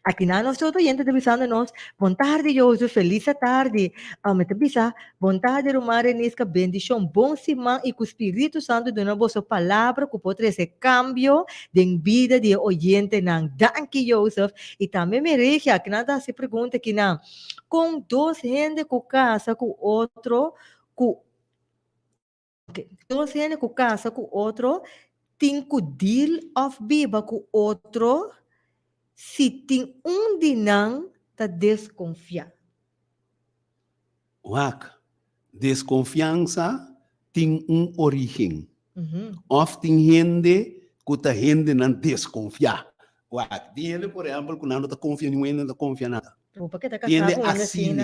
Aqui na nós todo gente te bisando nós. Bom tarde, Joseph. Feliz tarde. Me te bisa. Bom tarde, Romare Nisca. Bendição. Bom semana e que o Espírito Santo de novo sua palavra que pode trazer cambio de vida de oyente nang. Danke, Joseph. E também me rege aqui na se pergunta que na com dois gente com casa com outro com Dois gente com casa com outro, tem que deal of biba com outro, se tem de não tá desconfiar. Desconfiança tem origem. Of tem gente que tá gente não desconfiar. Tem gente, por exemplo, que não tá confiando em ninguém, não tá confiando nada. Tem gente assim,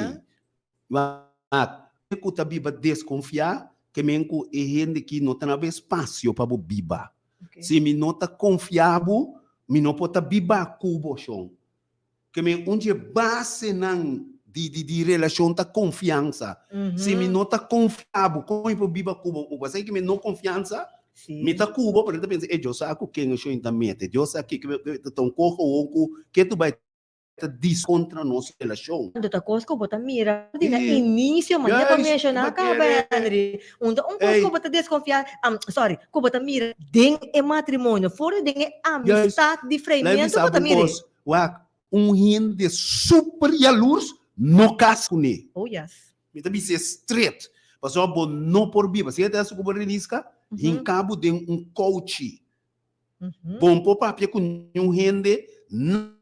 que tá biba desconfiar, que menco é gente que não tem espaço para biba. Se me não está confiável, me não pode biba cubo chão. Que me onde base não de relação da confiança. Se me não está confiável, como eu biba cubo, você que me não confiança, Sim. Mita Cuba, por exemplo, pensa, eu sei que quem eu ainda mete, eu sei que estão correndo que tu vai descontra nossa relação. Outra coisa que eu vou mira, E- no início, mas é para Yes, mencionar but cá, Henry. Coisa que eu vou desconfiar, sorry, que eu vou mira, den é matrimônio, fora den é amistade, de freimento, eu vou mira. Hin de super jaloers, no caso ne. Oh, yes. Mita bisa straight. Pasal bo no por viva. Você até se cobrir risca, em cabo de coach. Bom po papia com rende,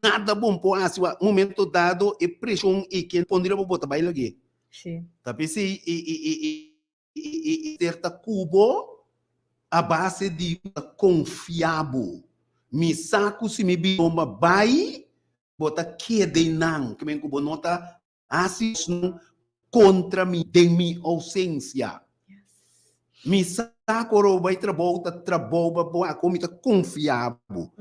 nada bom po asiwa. Momento dado, e pressão e quem pondria po bota baila aqui. Sim. Tapi se certa cubo a base de confiável. Me saco se me bioma bai, bota que de não, que me cubo nota assim contra mim, de minha ausência. Me saco ro vai trabalha, boa comida confiável.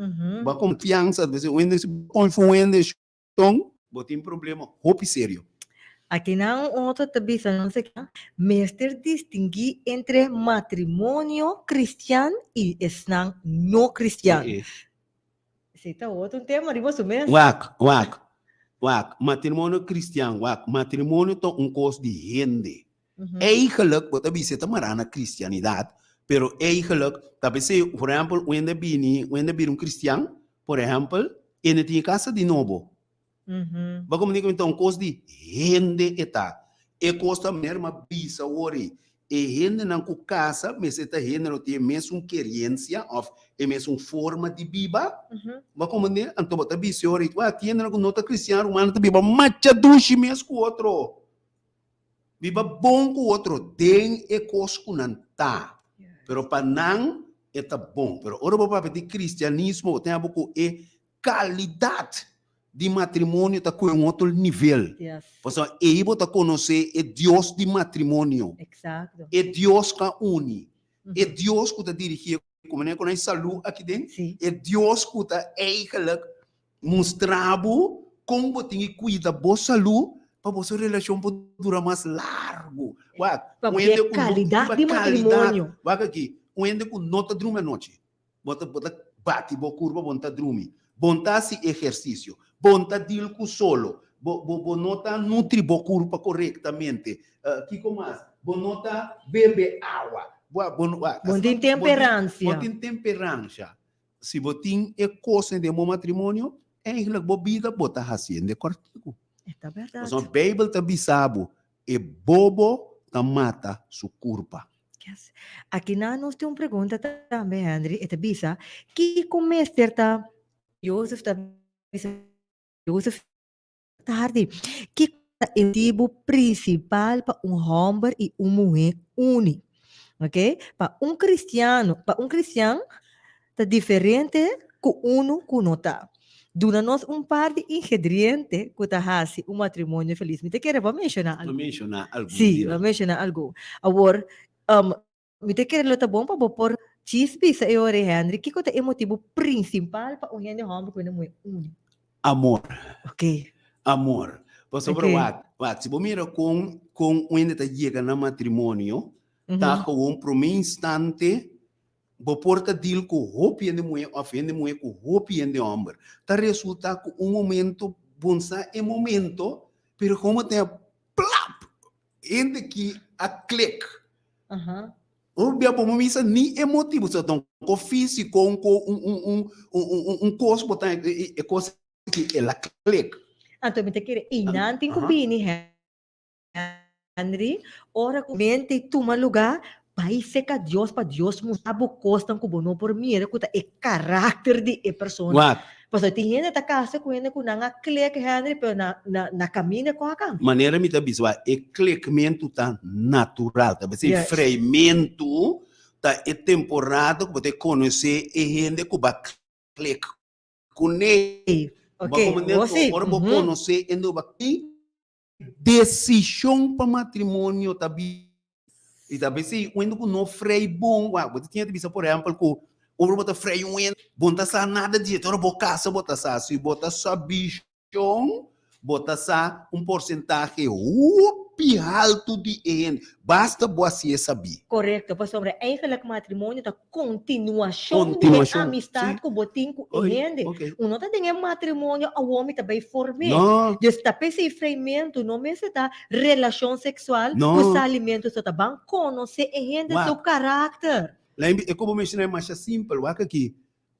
Ba confiança, você onde se confunde, então, botem problema, roupa sério. Aqui não outro tabisa, não sei que, mestre distinguir entre matrimônio cristiano e esnang não cristiano. Esse é outro tema, riboso mesmo. Matrimônio cristiano, matrimônio é coisa de rende. Eigenlijk, wat heb je maar na cristianidade, pero eigenlijk, dat is, por exemplo, wanneer ben cristiano, por exemplo, en het casa de novo. Waarom niet então coisa de rende eta? E costa mer ma bisa ori. E rende na ku casa, mas eta rende no tem mesmo querência of e mesmo forma de biba. Waarom niet? Então bota bisa ori, tiene na nota cristiano, humano te biba macha dushi mesmo com outro. Biba bom com o outro, tem e cosco não tá. Pero para não, é tá bom. Pero ora para de cristianismo, tem a pouco é qualidade de matrimônio tá com outro nível. Porque aí você conhecer é Deus de matrimônio. Exato. É Deus que une. É Deus que tá dirigir, como nem com saúde aqui dentro. É Deus que tá eigenlijk mostrado como você tem que cuidar da boa saúde. Para você relação pode durar mais largo. Porque qualidade de matrimônio. Aqui, onde com nota de uma noite. Bota bate, bo curva, bonta dormir. Bonta se exercício. Bonta deal com solo. Bo nota nutri bo curva corretamente. Que mais? Bo nota bebe água. Bom tem temperância. Bom tem temperância. Se botin é coisa de meu matrimônio, é que a vida bota assim de cortico. É verdade. Então, a Bíblia está bisabo, e bobo ta mata sua culpa. Yes. Aqui nós temos uma pergunta também, André, e bisa, que começa a Joseph tarde, que é o motivo principal para homem e mulher unir, ok? Para cristiano está diferente com com nota. Duna-nos par de ingredientes que te matrimônio feliz. Me te quer mencionar algo? Mencionar algo. Sim, mencionar algo. Agora, me te quer lutar bom para por chispi sa iyo Henry, que é o motivo principal para unir de homem com mulher? Amor. Ok. Amor. Por sobre se você mira com onde está chega no matrimônio, tá com por um instante bo porta deal com roupa de mulher, ofende mulher com roupa de homem. Tá resulta com momento, bonsa momento, pero como tem a plap, ainda que a click. Obvia por mim nem emotivo, só tão com físico, com coisa botar é coisa que ela click. Então, me te quer inanting ko bini Henry, ora ko mente tuma lugar. País que Deus para Deus mostrar costam que bono por mim era que é caráter de pessoa. Porque tem gente que casa com ele com não clique Henry, pero na caminha com a cam. Maneira me tá biswa é clicamento tá natural, tá bem freimento tá é temporada que você conhecer e gente que vai clique com ele. Ok. Você ora vou conhecer endo aqui decisão para matrimônio tá bem. E talvez se o endo não freio bom, você tinha que por exemplo, que o bota freio um endo, bota sa nada de, então bota casa, bota sa, se bota sa bichão, bota sa porcentaje alto de gente. Basta você saber. Correcto, pastor. Eigenlijk matrimônio tá continuação Continuação, de amistade sim. com botim com Oi, gente. ok. Uno tá tem matrimônio, o homem também formé. Não, Desta esse freimento, não me se dá relação sexual, Não. os alimentos só tá bom conhecer a gente Uau. seu caráter. é como mencionei, mais simples, aqui.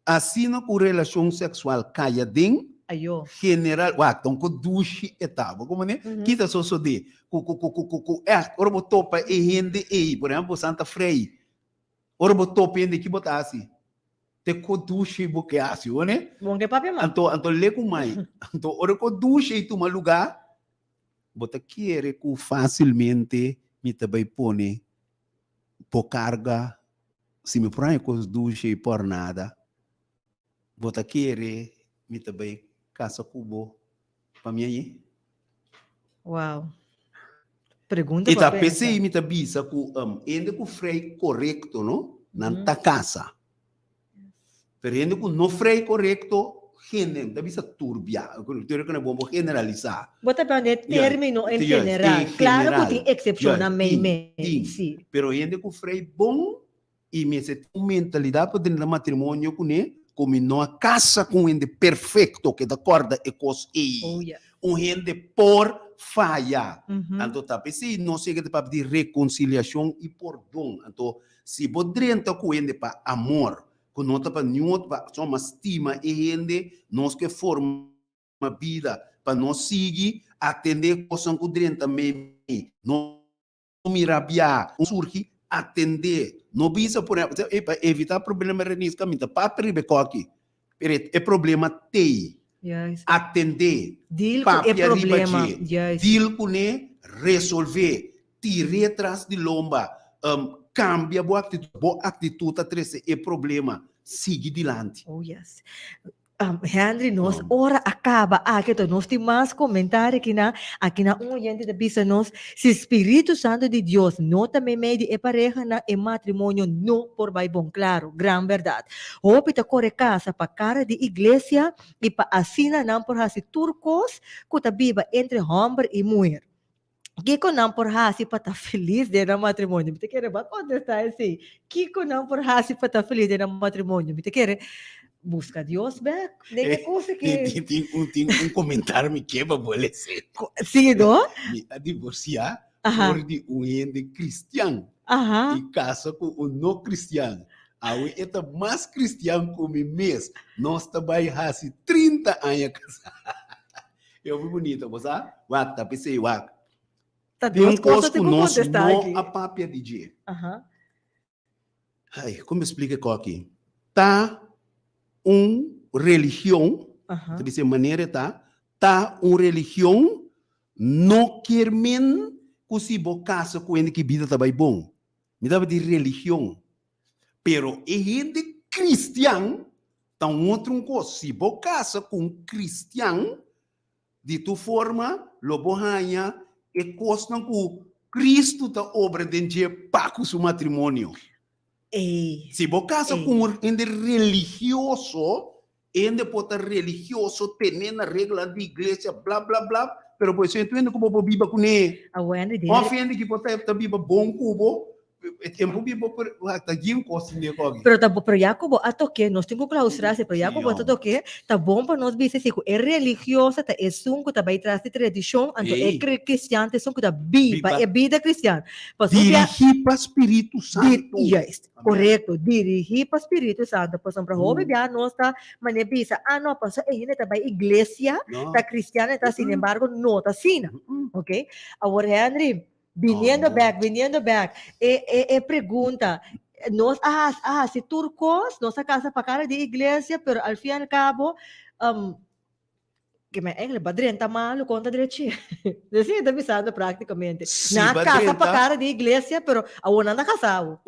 Assim com relação sexual caia dentro, Ayo. general, então com duas etapas, como né? Uhum. Kita só de, ora botopa e rende por exemplo, Santa Frei, ora botopa e que botasse, te com duas e boqueasse, né? Bom que papi mano. Então lê com mais, então ora com duas e tu lugar, bota querer que facilmente me também pone por carga, se me põe com duas e por nada, bota querer me também caça cubo para mim aí. Uau. Pergunta E tá papi. pensei me tá bisa ku ainda ku frei correto, no? Nanta casa. Pero ainda ku no frei correto, gente, tá bisa turbia. Teoria que não é bom generalizar. Bota para o término em Yes, general. em Claro general. que tem exceção na Sim. sim. Pero ainda ku frei bom e me se mentalidade para dentro do matrimônio com né, como não casa com gente perfeito que da corda e cos e. Oh, yeah. Gente por falha. Uhum. Então, tá pensei, não sei que para pedir reconciliação e perdão. Então, se podrenta com ele para amor, com nota para nenhum para só uma estima e gente, nós que forma uma vida para nós seguir, atender coisas que dentro também, não mirabiar, surgir, atender, não bisa por exemplo, para evitar problema nesse caminho, para perigo aqui, é problema tem. Yes. Atender, Deal com o problema. Yes. deal com ele, resolver, tirar atrás de lomba, cambia boa atitude atrás é problema, siga adiante. Oh, yes. Henry, nós ora acaba aqui, nós temos mais comentário aqui na oyente da bisa nós, se Espírito Santo de Deus não também mede e pareja na e matrimônio não por vai bom, claro, gran verdade. Hope ta corre casa para cara de igreja e para assina não por hasi turcos, que biba entre homem e mulher. Kiko não por hasi para estar feliz de na matrimônio. Me te quer ba contestar assim. Kiko não por hasi para estar feliz de na matrimônio. Me te quer busca Deus back. Nem coisa que Tem comentário me quebra aborrecer. sim, não? A divorciar por de ente cristiano e casa com não cristiano. Aí é mais cristiano como mês. Nós também há 30 anos casados. Eu vi bonito, você? Wak, tá pensei, wak. Tá Tem Deus coisa que tem que nós contestar aqui. não a papia de dia. Aham. Como explica aqui? Tá religião, de maneira tá religião não quer men que se casa com ele que vida tá bem bom. Me dá de religião. Pero é gente cristiano, tá outro coisa. Se casa com cristiano, de tu forma, lobo ranha, e costa que Cristo tá obra dentro para o seu matrimônio. Se você casa com um religioso, ainda pode religioso, ter na regra da igreja, blá, blá, blá, pero você entende como você vive com ele. Ofende que você vive bom cubo, tempo vive por aqui um costo de coisa. Pero Jacobo, ato que nós temos que clausurar, pero Jacobo, ato que tá bom para nós dizer se é religiosa, tá é sunco, tá vai traz de tradição, então é cristiano, é sunco, tá viva, é vida cristã. Dirigir para o Espírito Santo. Yes, correto, dirigir para o Espírito Santo. Pois para houve já nós tá, mas é bisa, não, pois ele tá vai igreja, tá cristiana, tá sin embargo, não tá sina, ok? Agora, Henry, viniendo back. Pergunta, nós, se turcos, nossa casa para cara de igreja, pero al fin y al cabo, que me ele badrien tá malo conta direito. Assim, tá pensando praticamente. Na casa para cara de igreja, pero a uma anda casado.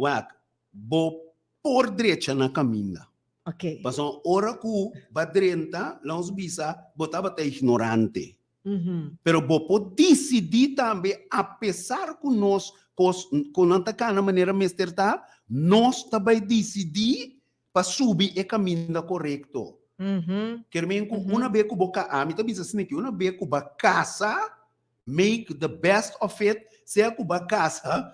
Por direita na caminha. Ok. Passou hora que badrenta, nós bisa, botava até ignorante. Pero você decidir também, apesar que nós, com a maneira mestre tá, nós também decidir para subir o caminho correto. Quer dizer, uma vez que boca ami, também assim que uma vez que casa, make the best of it, se a que casa,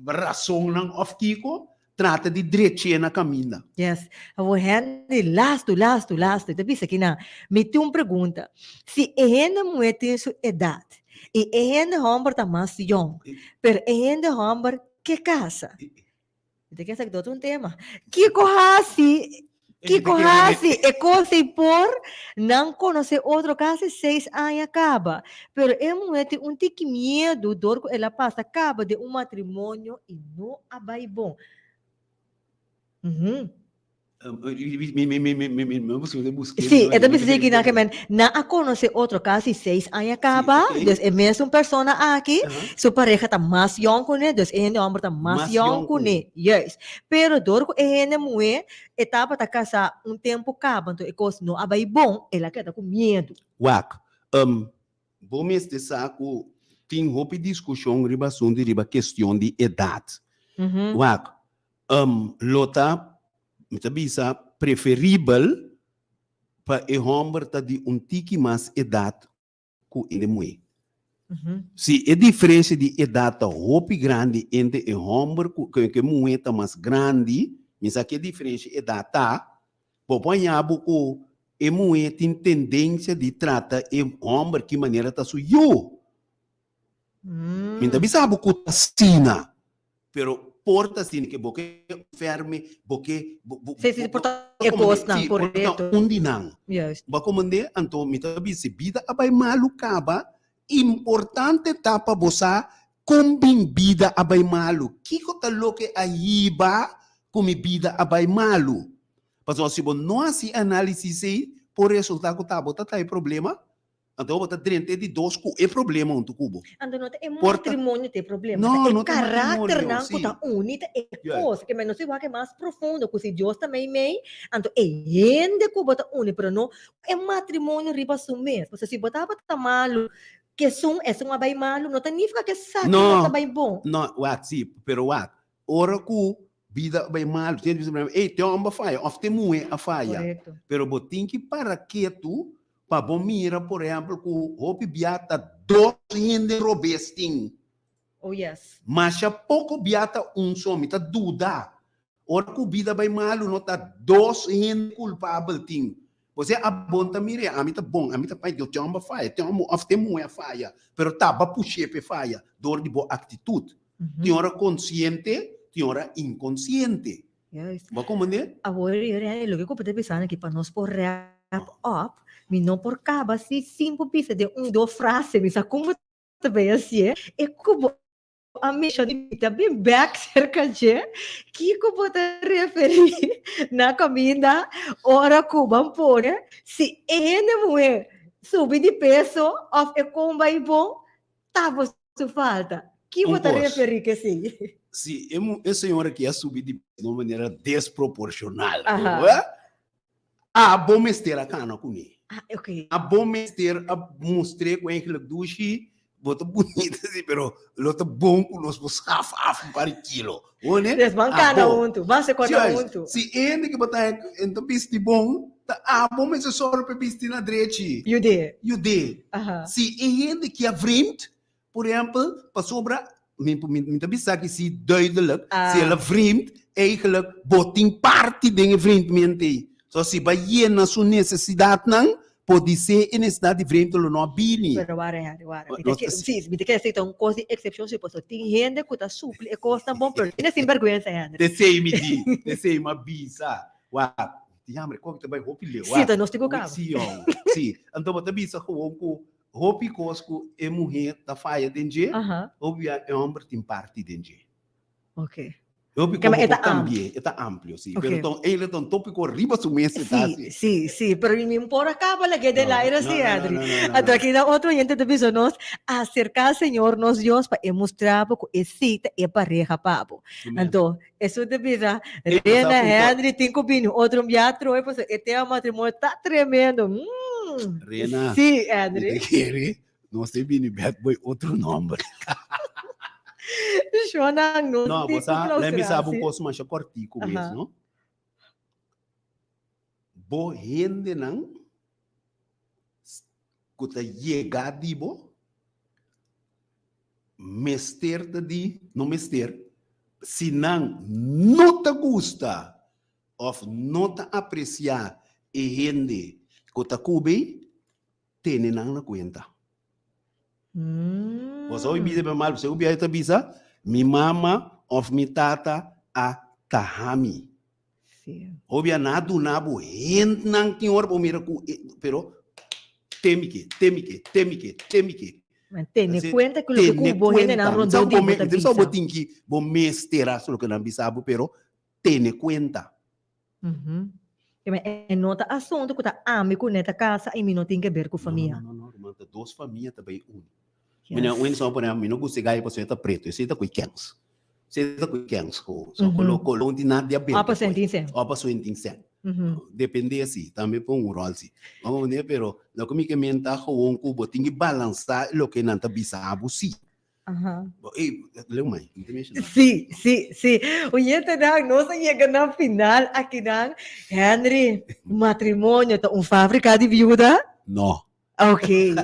razão não of kiko, trata de direitinho na caminho. Yes. Avo Henry, lasto. Tapi sa kina, may tiyong pergunta. Si ehende mo tem sua idade, e ehende homem tá mais young, pero ehende homem que casa. Ito kaya sa outro tema. Kiko hasi, e coisa por não conhecer outro caso 6 anos acaba. Pero é muito um tique medo, dor que ela passa, acaba de matrimônio e não abai bom. Sim, eu também sei que na conhecer outro caso 6 anos acaba, dus é mesmo pessoa aqui, sua pareja tá mais young com ele, dus ele homem tá mais young com ele, yes. Pero dor que ele mulher etapa tá casar tempo acaba, então é coisa não abai bom, ela quer tá com medo. Wak, bom mês de saco, tem roupa discussão riba assunto riba questão de idade. Wak, lota me bisa preferível para o homem tá de tique mais idade que ele mulher. Se a diferença de idade tá roupa grande entre o homem que mulher tá mais grande, mas aqui a diferença de idade tá, poponyabo o e mulher tem tendência de tratar o homem que maneira tá suyo. Então bisa bu tá sina, pero porta assim que boque ferme, boque se porta é costa por reto. Undi não. Yes. Ba comande anto mita bisi vida abai malu kaba importante tapa bosa combin vida abai malu. Kiko talo que aiba come vida abai malu. Paso se bon não assim análise sei por resultado tá bota tá problema. Então, bota dentro de dois é problema onde cubo. Ando não é matrimônio tem problema. Não, o caráter não está unido é coisa que menos se vai que mais profundo, que se Deus também mei, então é gente que bota unido, pero não é matrimônio riba sumês. Você se botar bota malo, que é um bem malo, não significa que sabe que bem bom. Não, what sim, pero what? Ora que vida bem malo, tem uma falha, of tem muito a falha. Pero botin que para que tu para bom mira, por exemplo, que o hopi biata 2 de robesting. Oh, yes. Mas já pouco biata some, tá dúvida. Ora que o vida vai malo, não tá 2 culpável ting. Você abonta mire, a mim tá bom, a mim tá pai, eu tenho uma falha, tenho uma ofte muito falha, pero tá ba puxer pe falha, dor de boa atitude. Tem hora consciente, tem hora inconsciente. Yes. Vai compreender? Agora, eu que eu pensando aqui para nós por wrap up, me não por caba assim, 5 pisa de 2 frases, me sabe como também assim, é como a mission de bem back cerca de que como te referir na comida, ora que vamos pôr, se é mulher subir de peso, ou é como vai bom, tá você falta. Que você referir que sim? Se a senhora que ia subir de uma maneira desproporcional, a bom mestre a cana com ele. Okay. A bom mestre a mostrar com ele duche, bota bonita assim, pero lota bom com nós buscar para quilo. Olha? Desbancada muito, vai se cortar muito. Se ele que botar então piste bom, bom mas só para piste na direita. You did. Se ele que a vreemd, por exemplo, para sobra me bisa que se duidelijk, se ela vreemd, eigenlijk botin parte de vreemdmente. So se vai na sua necessidade não, pode ser a necessidade de vreemd lo não bini. Pero sim, me quer aceitar coisa de exceção se posso. Tem gente que tá supli e costa bom, pero tem sem vergonha ainda. Desei uma bisa. Tiamre, como também roupa leu. Sim, tá nós tigo cabo. Sim, então bota bisa com roupa cosco é mulher da faia denge. Roupa é homem tem parte denge. Ok. Roupa também é amplo, sim. Pero então ele tem tópico riba sumesse tá. Sim, pero me impor acaba la que de la era assim, Adri. Até aqui na outro gente de viso nós acercar Senhor nos Deus para mostrar pouco excita e pareja papo. Então, isso de vida, Rena, Adri, tem cubinho, outro teatro, e você tem um matrimônio tá tremendo. Rena. Sim, Adri. Nós temos bad boy outro nome. Não, você lembra sabe um pouco mais cortico mesmo, não? bo hende nang kuta yega dibo mester di no mester se não te gusta of não te apreciar e rende que te cube, tem na conta. Você ouve bem mal, você ouve aí tabisa, mi mama of mi tata a tahami. Ouve nada nabo, rende nang tinhor bo mira ku, pero temi que. Tiene cuenta que lo que cubo gente na rondo di bota bisa. Só botin que bo mestera só que não bisabu, pero tiene cuenta. É nota assunto que tá amigo neta casa e me não tem que ver com família. Não, manta duas famílias também Minha mãe só por exemplo, não gosta gai para ser preto, você tá com quens. Você tá com quens, só colocou longe nada diabetes. Apa sentinsen. Apa sentinsen. Depende assim, também por rol assim. Vamos ver, pero lo que me que menta com cubo tem que balançar lo que não tá bisabu sim. Leu mãe, Sim. Oyente nang, no sa chega na final aqui nang, Henry, matrimônio tá fábrica de viúva? Não. Ok.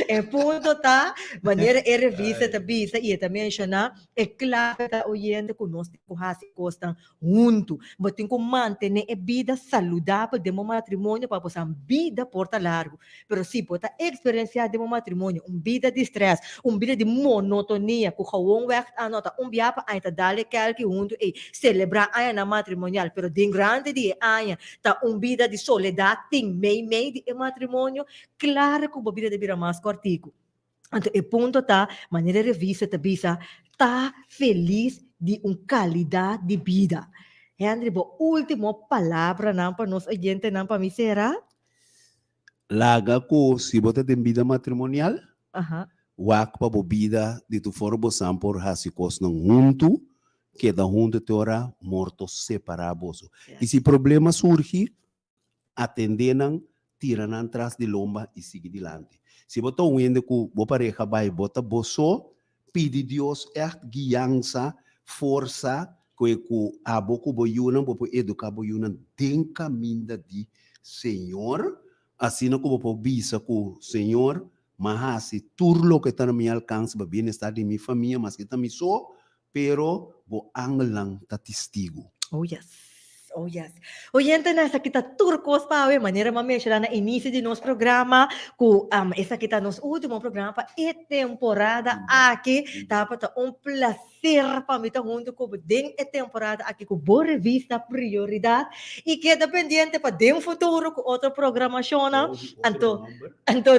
É ponto tá, maneira é revista tá bisa e também mencionar é claro tá oyente que nós temos que costam junto, mas tem que manter a vida saudável de matrimônio para poder vida porta largo. Pero se pode experienciar de matrimônio, vida de stress, vida de monotonia, que gewoon werkt anota, biapa ainda dale calque junto e celebrar a na matrimonial, pero de grande de aia tá vida de soledade, tem meio de matrimônio, claro que o vida de virar mais cortico. Então, o ponto tá, maneira de revista tá bisa, tá feliz de qualidade de vida. Henry, bo última palavra não para nós oyente não para mim será? Laga ko se você tem vida matrimonial, wak pa vida de tu forbo sampor hasikos ng junto, que da junto te ora mortos separados. E se problema surge, atenderam tiran atrás de lomba e sigue dilante. Se você vendo que a pareja vai botar boso, pede Deus guiança, força, que a boca boiuna, bopo educar boiuna, tem caminho de Senhor, assim como bopo bisa com Senhor, mas se tudo que está no meu alcance, para bem-estar de minha família, mas que está me só, pero bo anglang ta testigo. Oh yes. Oyente na sa kita turcos pa maneira mamesha na início de nosso programa com essa kita nosso último programa para a temporada aqui tá para prazer para mim junto com den a temporada aqui com boa revista prioridade e que dependente para den futuro com outra programação então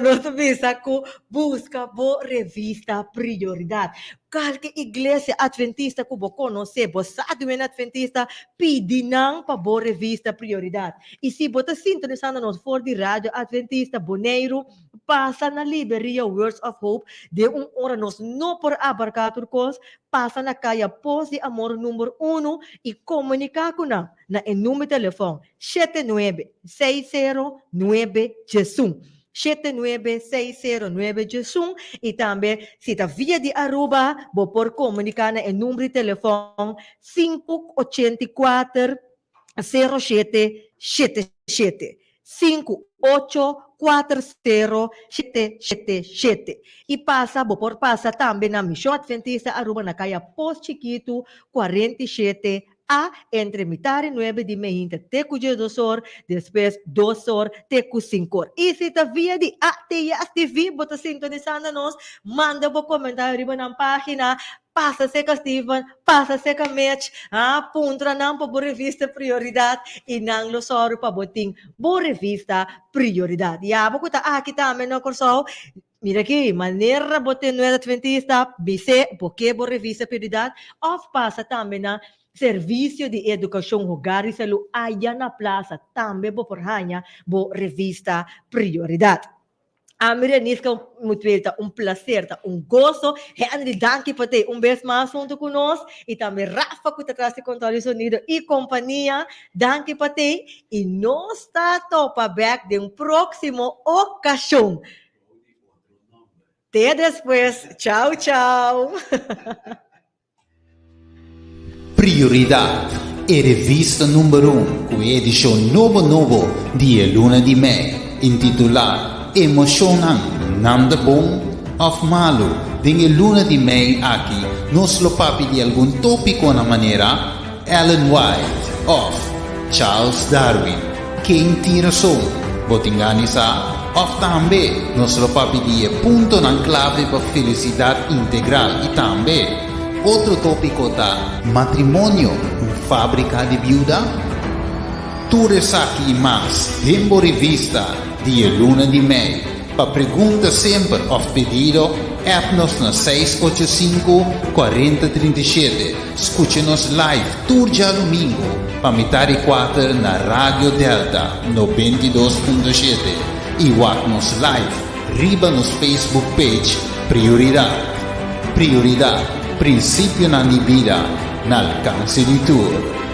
nosso visa com busca boa revista prioridade. Qualquer igreja adventista que você conhece, você sabe que adventista pede não para boa revista prioridade. E se você sintonizando nos for de rádio adventista Boneiro, passa na livraria Words of Hope, de hora nos não por abarcar turcos, passa na caia Pós de Amor número 1 e comunicar com na número de telefone 796091. 796091 e também se está via de Aruba, vou por comunicar no número de telefone 584 0777 5840777 e passa, vou por passa também na Missão Adventista Aruba na caia Post Chiquito 47 a entre mitad y 9 de meia, teco de 2 horas, depois 2 horas, teco 5 horas. E se está via de ATS TV, bota sintonizando nos, manda um comentário na página, passa se com Steven, passa se com Mitch, puntra não para boa revista prioridade e não lo soro para boting boa revista prioridade. E a boca tá aqui também no curso. Mira aqui, maneira botar no Adventista, bise, porque boa revista prioridade, of passa também na Serviço de Educação Hogar e Saúde aí na praça também vou por hanya bo revista prioridade. A Miranisca muito prazer, gosto. Henry, danke por ter vez mais junto conosco e também Rafa que está de controle sonido e companhia. Danke por ter e nós está topa back de próximo ocasião. Até depois. Tchau. Prioridade. e rivista numero 1 com edição novo dia Luna di Mei, intitulada Emocionang Nanda Bong of Malu. Dinge Luna di Mei aqui, nos lo papi di algún tópico na maneira Ellen White of Charles Darwin, quem tira som, botingani sa, of tambe, nos lo papi di punto nan clave para felicidade integral e tambe. Outro tópico da matrimônio, fábrica de viuda. Tu resaki mais, tempo revista, dia Luna di Mei. Para pergunta sempre of pedido, app-nos na 685-4037. Escute-nos live, tur dia domingo, para metade 4 na Rádio Delta, 92.7. E watch-nos live, riba nos Facebook page, prioridade. Prioridade, princípio na vida, na alcance de tudo.